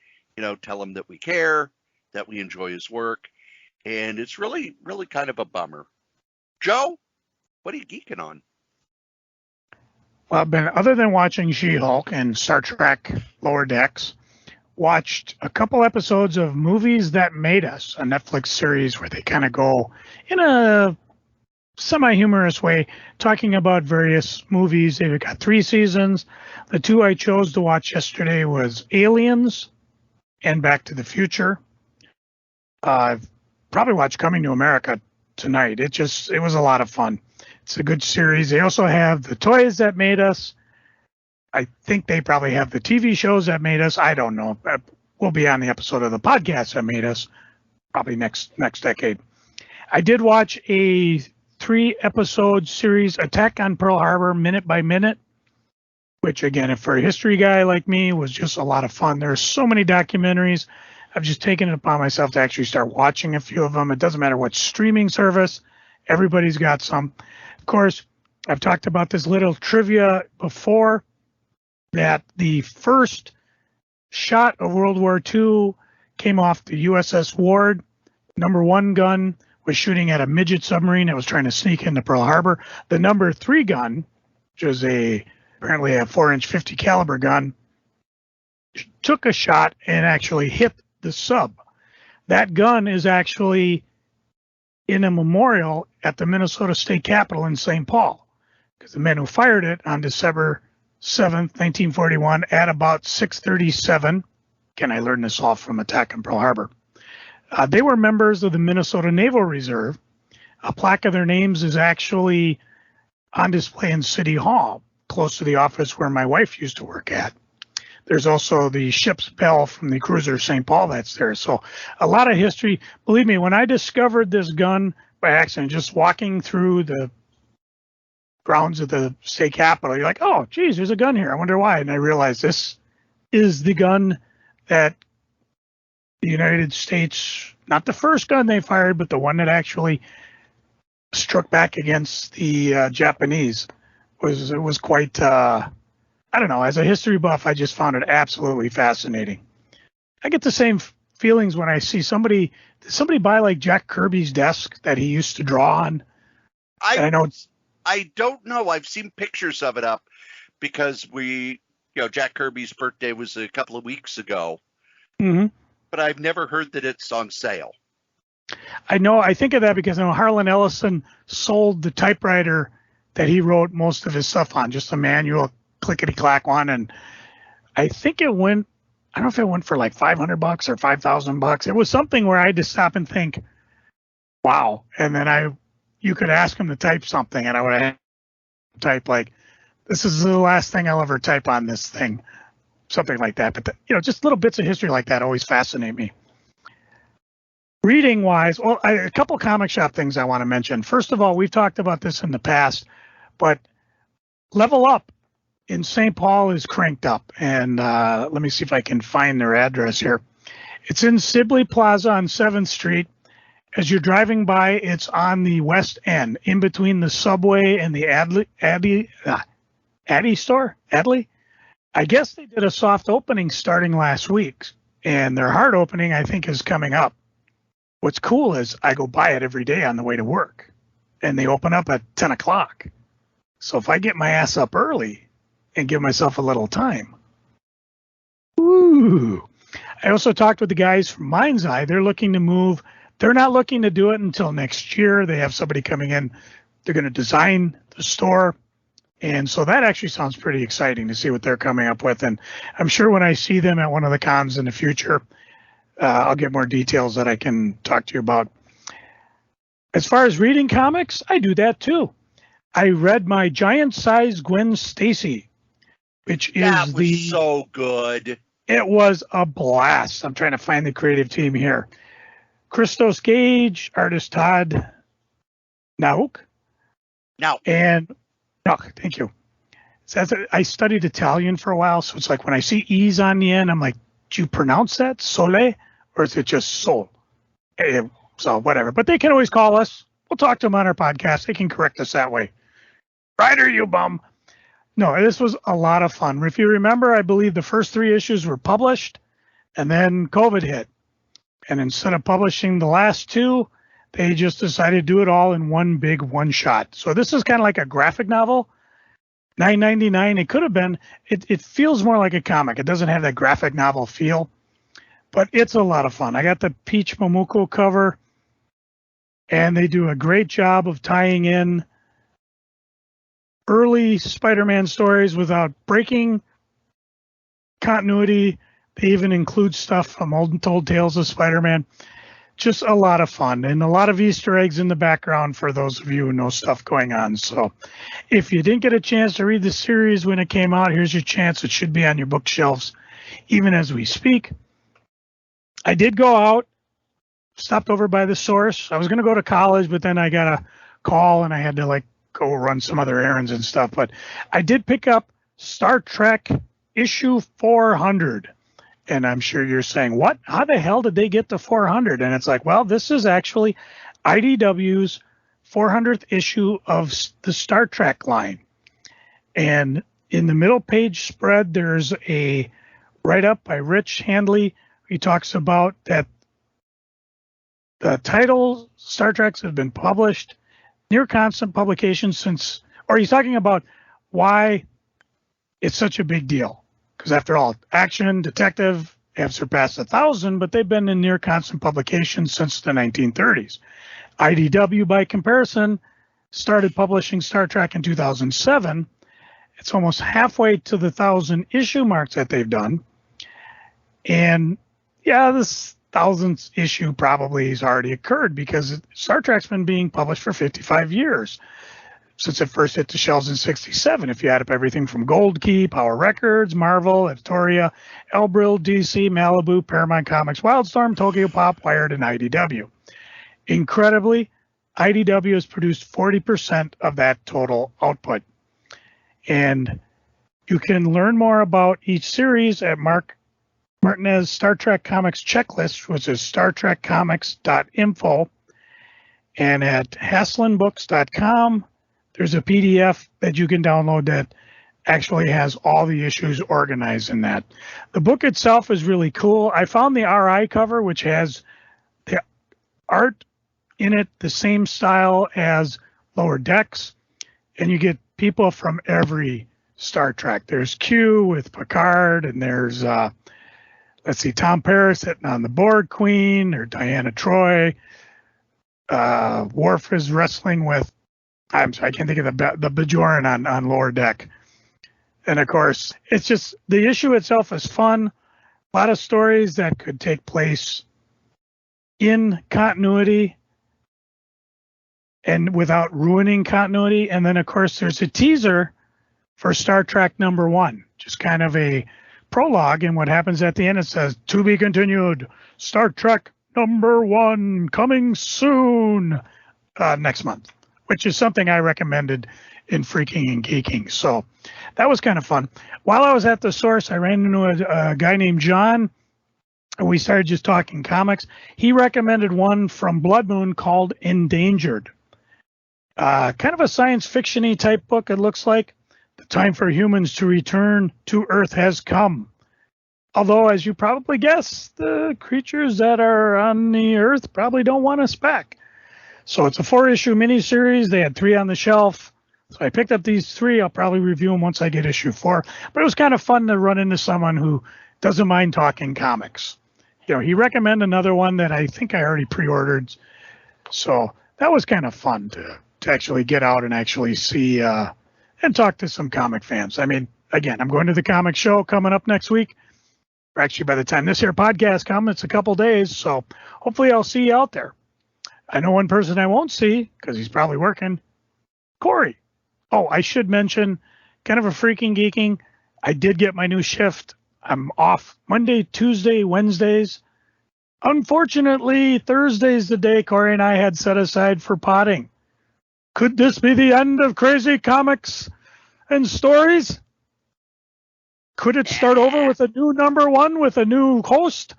tell him that we care, that we enjoy his work. And it's really, really kind of a bummer. Joe, what are you geeking on? Well, other than watching She-Hulk and Star Trek Lower Decks, watched a couple episodes of Movies That Made Us, a Netflix series where they kind of go in a semi-humorous way, talking about various movies. They've got 3 seasons. The 2 I chose to watch yesterday was Aliens and Back to the Future. I've probably watched Coming to America tonight. It was a lot of fun. It's a good series. They also have The Toys That Made Us. I think they probably have the TV shows that made us. I don't know. We'll be on the episode of the podcast that made us probably next decade. I did watch a 3-episode series, Attack on Pearl Harbor, minute by minute, which, again, if for a history guy like me, was just a lot of fun. There are so many documentaries. I've just taken it upon myself to actually start watching a few of them. It doesn't matter what streaming service. Everybody's got some. Of course, I've talked about this little trivia before, that the first shot of World War II came off the USS Ward. Number 1 gun was shooting at a midget submarine that was trying to sneak into Pearl Harbor. The number 3 gun, which is apparently a 4-inch 50 caliber gun, took a shot and actually hit the sub. That gun is actually in a memorial at the Minnesota State Capitol in St. Paul, because the men who fired it on December 7th, 1941, at about 6:37. Again, I learned this all from Attack on Pearl Harbor. They were members of the Minnesota Naval Reserve. A plaque of their names is actually on display in City Hall, close to the office where my wife used to work at. There's also the ship's bell from the cruiser St. Paul that's there. So a lot of history. Believe me, when I discovered this gun by accident, just walking through the grounds of the state capitol, you're like, oh, geez, there's a gun here. I wonder why. And I realized this is the gun that the United States, not the first gun they fired, but the one that actually struck back against the Japanese. It was quite, I don't know, as a history buff, I just found it absolutely fascinating. I get the same feelings when I see did somebody buy like Jack Kirby's desk that he used to draw on? I know it's, I don't know. I've seen pictures of it up because Jack Kirby's birthday was a couple of weeks ago, Mm-hmm. but I've never heard that it's on sale. I know. I think of that because I know Harlan Ellison sold the typewriter that he wrote most of his stuff on, just a manual clickety-clack one, and I think it went. I don't know if it went for like $500 or $5,000. It was something where I had to stop and think, "Wow!" And then you could ask him to type something, and I would have type like, "This is the last thing I'll ever type on this thing," something like that. But just little bits of history like that always fascinate me. Reading wise, well, a couple comic shop things I want to mention. First of all, we've talked about this in the past, but Level Up in St. Paul is cranked up. And let me see if I can find their address here. It's in Sibley Plaza on 7th Street. As you're driving by, it's on the west end, in between the Subway and the Addy store. Adley? I guess they did a soft opening starting last week, and their hard opening, I think, is coming up. What's cool is I go by it every day on the way to work, and they open up at 10 o'clock. So if I get my ass up early and give myself a little time. Ooh. I also talked with the guys from Mind's Eye. They're looking to move. They're not looking to do it until next year. They have somebody coming in. They're going to design the store. And so that actually sounds pretty exciting to see what they're coming up with. And I'm sure when I see them at one of the cons in the future, I'll get more details that I can talk to you about. As far as reading comics, I do that too. I read my giant-sized Gwen Stacy, which is so good. It was a blast. I'm trying to find the creative team here. Christos Gage, artist Todd Nauk. Thank you. I studied Italian for a while, so it's like when I see E's on the end, I'm like, do you pronounce that Sole, or is it just Sol? So whatever. But they can always call us. We'll talk to them on our podcast. They can correct us that way. Ryder, you bum. No, this was a lot of fun. If you remember, I believe the first 3 issues were published, and then COVID hit. And instead of publishing the last 2, they just decided to do it all in one big one shot. So this is kind of like a graphic novel. $9.99. It could have been. It feels more like a comic. It doesn't have that graphic novel feel, but it's a lot of fun. I got the Peach Momoko cover, and they do a great job of tying in early Spider-Man stories without breaking continuity. They even include stuff from Old and Told Tales of Spider-Man. Just a lot of fun and a lot of Easter eggs in the background for those of you who know stuff going on. So if you didn't get a chance to read the series when it came out, here's your chance. It should be on your bookshelves even as we speak. I did go out, stopped over by the Source. I was going to go to college, but then I got a call and I had to go run some other errands and stuff. But I did pick up Star Trek issue 400. And I'm sure you're saying, what? How the hell did they get to 400? And it's like, well, this is actually IDW's 400th issue of the Star Trek line. And in the middle page spread, there's a write-up by Rich Handley. He talks about that the title Star Trek has been published near constant publication since, or he's talking about why it's such a big deal. Because after all, action, detective have surpassed 1,000, but they've been in near constant publication since the 1930s. IDW, by comparison, started publishing Star Trek in 2007. It's almost halfway to the 1,000 issue marks that they've done. And yeah, this 1,000th issue probably has already occurred because Star Trek's been being published for 55 years. Since it first hit the shelves in 1967, if you add up everything from Gold Key, Power Records, Marvel, Editoria, Elbril, DC, Malibu, Paramount Comics, Wildstorm, Tokyo Pop, Wired, and IDW. Incredibly, IDW has produced 40% of that total output. And you can learn more about each series at Mark Martinez Star Trek Comics Checklist, which is StarTrekComics.info, and at HaslinBooks.com. There's a PDF that you can download that actually has all the issues organized in that. The book itself is really cool. I found the RI cover, which has the art in it the same style as Lower Decks. and you get people from every Star Trek. There's Q with Picard, and there's let's see, Tom Paris sitting on the Borg Queen, or Diana Troy. Worf is wrestling with, I'm sorry, I can't think of the Bajoran on lower deck. And of course, it's just, the issue itself is fun. A lot of stories that could take place in continuity and without ruining continuity. And then, of course, there's a teaser for Star Trek #1, just kind of a prologue. And what happens at the end, it says, "To be continued, Star Trek #1 coming soon next month," which is something I recommended in Freaking and Geeking. So that was kind of fun. While I was at the source, I ran into a guy named John, and we started just talking comics. He recommended one from Blood Moon called Endangered. Kind of a science fiction-y type book, it looks like. The time for humans to return to Earth has come. Although, as you probably guess, the creatures that are on the Earth probably don't want us back. So it's a 4-issue miniseries. They had 3 on the shelf. So I picked up these 3. I'll probably review them once I get issue 4. But it was kind of fun to run into someone who doesn't mind talking comics. You know, he recommended another one that I think I already pre-ordered. So that was kind of fun to actually get out and actually see and talk to some comic fans. I mean, again, I'm going to the comic show coming up next week. Or actually, by the time this here podcast comes, it's a couple days. So hopefully I'll see you out there. I know one person I won't see because he's probably working. Cory. Oh, I should mention, kind of a freaking geeking. I did get my new shift. I'm off Monday, Tuesday, Wednesdays. Unfortunately, Thursday's the day Cory and I had set aside for potting. Could this be the end of Crazy Comics and Stories? Could it start over with a new #1 with a new host?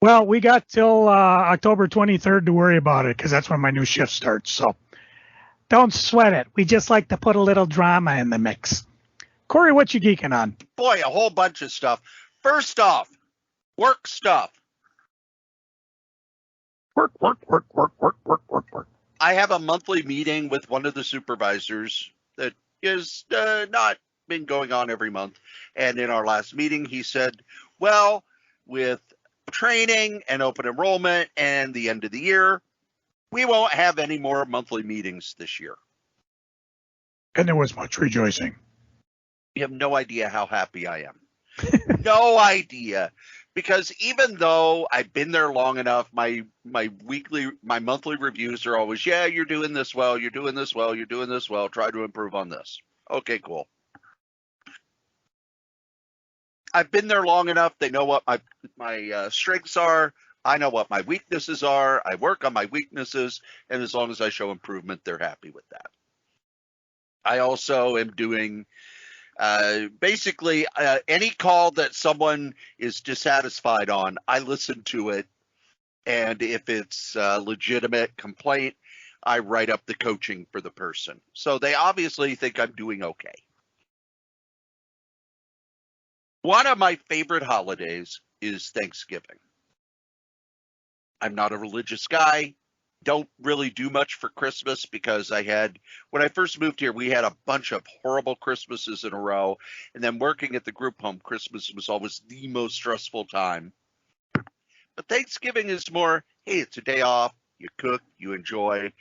Well, we got till October 23rd to worry about it because that's when my new shift starts. So don't sweat it. We just like to put a little drama in the mix. Cory, what you geeking on? Boy, a whole bunch of stuff. First off, work stuff. Work. I have a monthly meeting with one of the supervisors that is not been going on every month. And in our last meeting, he said, well, with training and open enrollment and the end of the year, we won't have any more monthly meetings this year. And there was much rejoicing. You have no idea how happy I am. No idea. Because even though I've been there long enough, my monthly reviews are always, yeah, you're doing this well, you're doing this well, you're doing this well, try to improve on this. Okay, cool. I've been there long enough. They know what my strengths are. I know what my weaknesses are. I work on my weaknesses. And as long as I show improvement, they're happy with that. I also am doing basically any call that someone is dissatisfied on, I listen to it. And if it's a legitimate complaint, I write up the coaching for the person. So they obviously think I'm doing okay. One of my favorite holidays is Thanksgiving. I'm not a religious guy. Don't really do much for Christmas because when I first moved here, we had a bunch of horrible Christmases in a row. And then working at the group home, Christmas was always the most stressful time. But Thanksgiving is more, hey, it's a day off. You cook, you enjoy.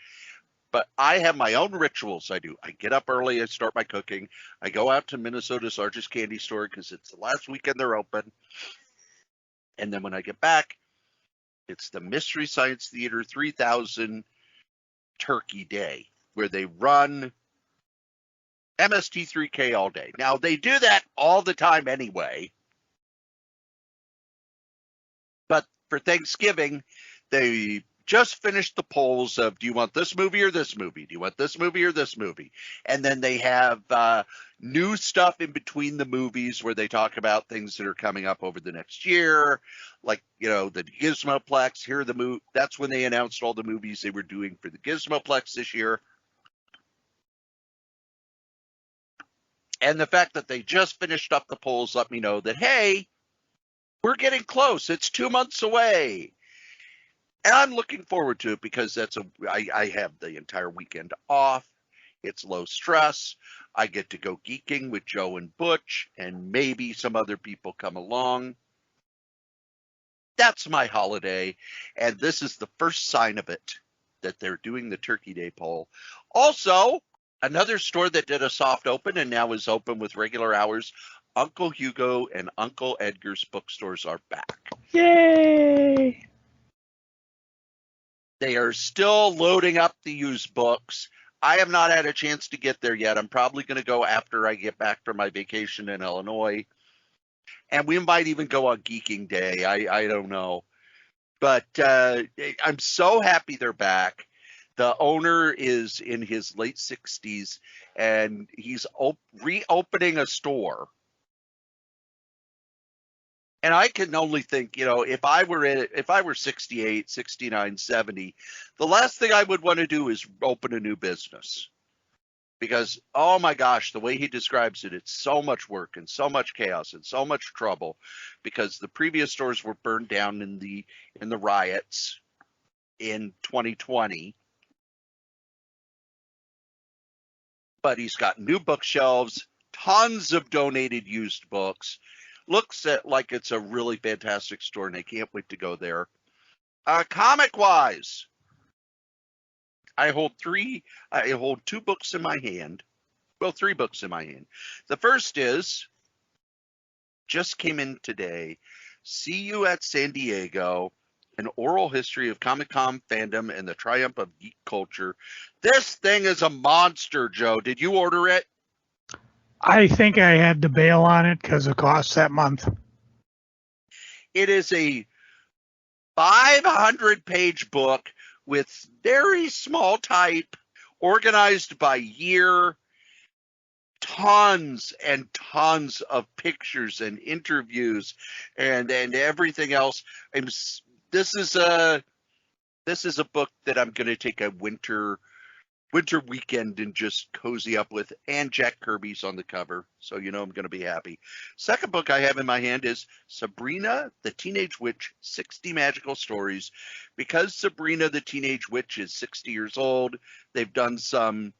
But I have my own rituals I do. I get up early, I start my cooking. I go out to Minnesota's largest candy store because it's the last weekend they're open. And then when I get back, it's the Mystery Science Theater 3000 Turkey Day, where they run MST3K all day. Now, they do that all the time anyway. But for Thanksgiving, they just finished the polls of, do you want this movie or this movie? Do you want this movie or this movie? And then they have new stuff in between the movies where they talk about things that are coming up over the next year, like, you know, the Gizmoplex. Here are the that's when they announced all the movies they were doing for the Gizmoplex this year. And the fact that they just finished up the polls let me know that, hey, we're getting close. It's 2 months away. And I'm looking forward to it because I have the entire weekend off. It's low stress. I get to go geeking with Joe and Butch, and maybe some other people come along. That's my holiday, and this is the first sign of it, that they're doing the Turkey Day poll. Also, another store that did a soft open and now is open with regular hours, Uncle Hugo and Uncle Edgar's bookstores are back. Yay! They are still loading up the used books. I have not had a chance to get there yet. I'm probably going to go after I get back from my vacation in Illinois. And we might even go on Geeking Day. I don't know. But I'm so happy they're back. The owner is in his late 60s, and he's reopening a store. And I can only think, if I were 68, 69, 70, the last thing I would want to do is open a new business. Because, oh my gosh, the way he describes it, it's so much work and so much chaos and so much trouble, because the previous stores were burned down in the riots in 2020. But he's got new bookshelves, tons of donated used books. Looks like it's a really fantastic store, and I can't wait to go there. Comic-wise, I hold two books in my hand. Well, 3 books in my hand. The first is, just came in today, See You at San Diego, an oral history of Comic-Con fandom and the triumph of geek culture. This thing is a monster, Joe. Did you order it? I think I had to bail on it because of costs that month. It is a 500-page book with very small type, organized by year, tons and tons of pictures and interviews and everything else. This is a book that I'm going to take a winter weekend and just cozy up with, and Jack Kirby's on the cover, so I'm going to be happy. Second book I have in my hand is Sabrina the Teenage Witch, 60 Magical Stories. Because Sabrina the Teenage Witch is 60 years old, they've done some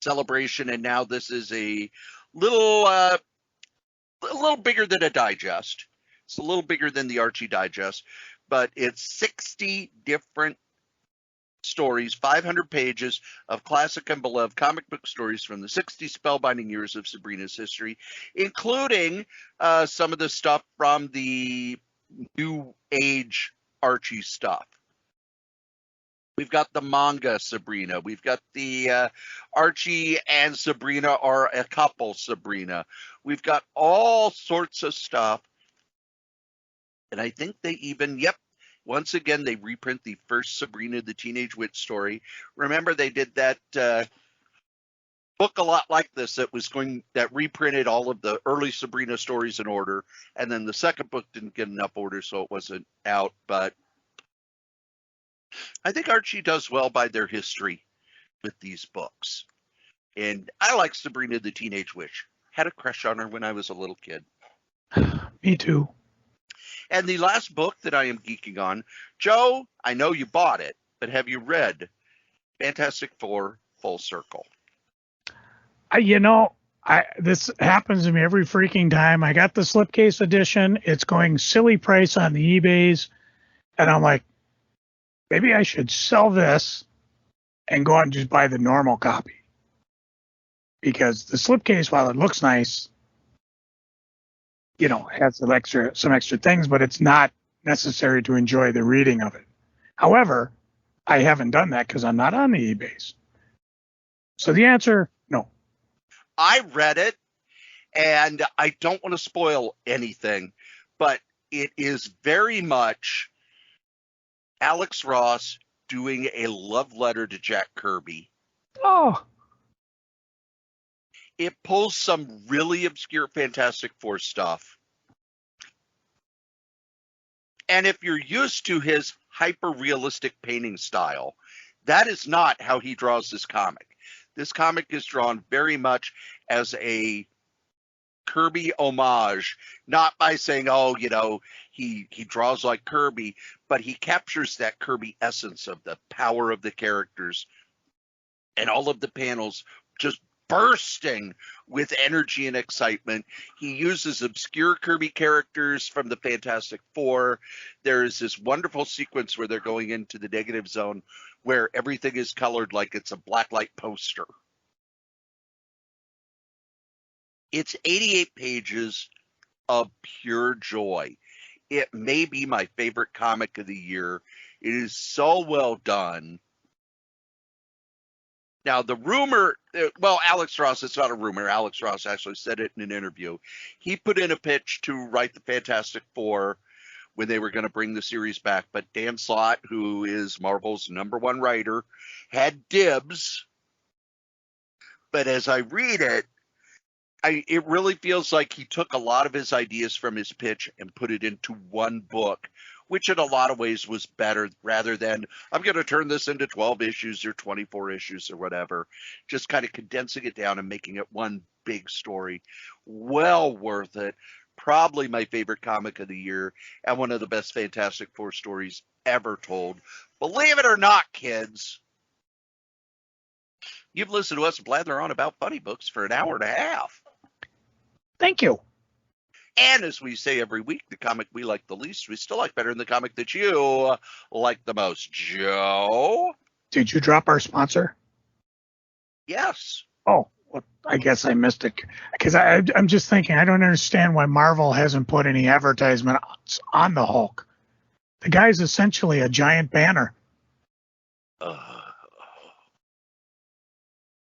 celebration, and now this is a little bigger than a digest. It's a little bigger than the Archie Digest, but it's 60 different stories, 500 pages of classic and beloved comic book stories from the 60 spellbinding years of Sabrina's history, including some of the stuff from the new age Archie stuff. We've got the manga Sabrina. We've got the Archie and Sabrina are a couple Sabrina. We've got all sorts of stuff. And I think they even, once again, they reprint the first Sabrina the Teenage Witch story. Remember, they did that book a lot like this that reprinted all of the early Sabrina stories in order, and then the second book didn't get enough order, so it wasn't out. But I think Archie does well by their history with these books. And I like Sabrina the Teenage Witch. Had a crush on her when I was a little kid. Me too. And the last book that I am geeking on, Joe, I know you bought it, but have you read Fantastic Four Full Circle? This happens to me every freaking time. I got the slipcase edition. It's going silly price on the eBays. And I'm like, maybe I should sell this and go out and just buy the normal copy. Because the slipcase, while it looks nice, has some extra things, but it's not necessary to enjoy the reading of it. However, I haven't done that because I'm not on the eBays. So the answer, no. I read it, and I don't want to spoil anything, but it is very much Alex Ross doing a love letter to Jack Kirby. Oh. It pulls some really obscure Fantastic Four stuff. And if you're used to his hyper-realistic painting style, that is not how he draws this comic. This comic is drawn very much as a Kirby homage, not by saying, he draws like Kirby, but he captures that Kirby essence of the power of the characters and all of the panels just bursting with energy and excitement. He uses obscure Kirby characters from the Fantastic Four. There is this wonderful sequence where they're going into the negative zone where everything is colored like it's a blacklight poster. It's 88 pages of pure joy. It may be my favorite comic of the year. It is so well done. Now, the rumor, well, Alex Ross, it's not a rumor. Alex Ross actually said it in an interview. He put in a pitch to write the Fantastic Four when they were going to bring the series back. But Dan Slott, who is Marvel's #1 writer, had dibs. But as I read it, it really feels like he took a lot of his ideas from his pitch and put it into one book, which in a lot of ways was better rather than I'm going to turn this into 12 issues or 24 issues or whatever, just kind of condensing it down and making it one big story. Well worth it. Probably my favorite comic of the year and one of the best Fantastic Four stories ever told. Believe it or not, kids, you've listened to us blather on about funny books for an hour and a half. Thank you. And as we say every week, the comic we like the least, we still like better than the comic that you like the most. Joe? Did you drop our sponsor? Yes. Oh, well, I guess I missed it. Because I'm just thinking, I don't understand why Marvel hasn't put any advertisement on the Hulk. The guy's essentially a giant banner.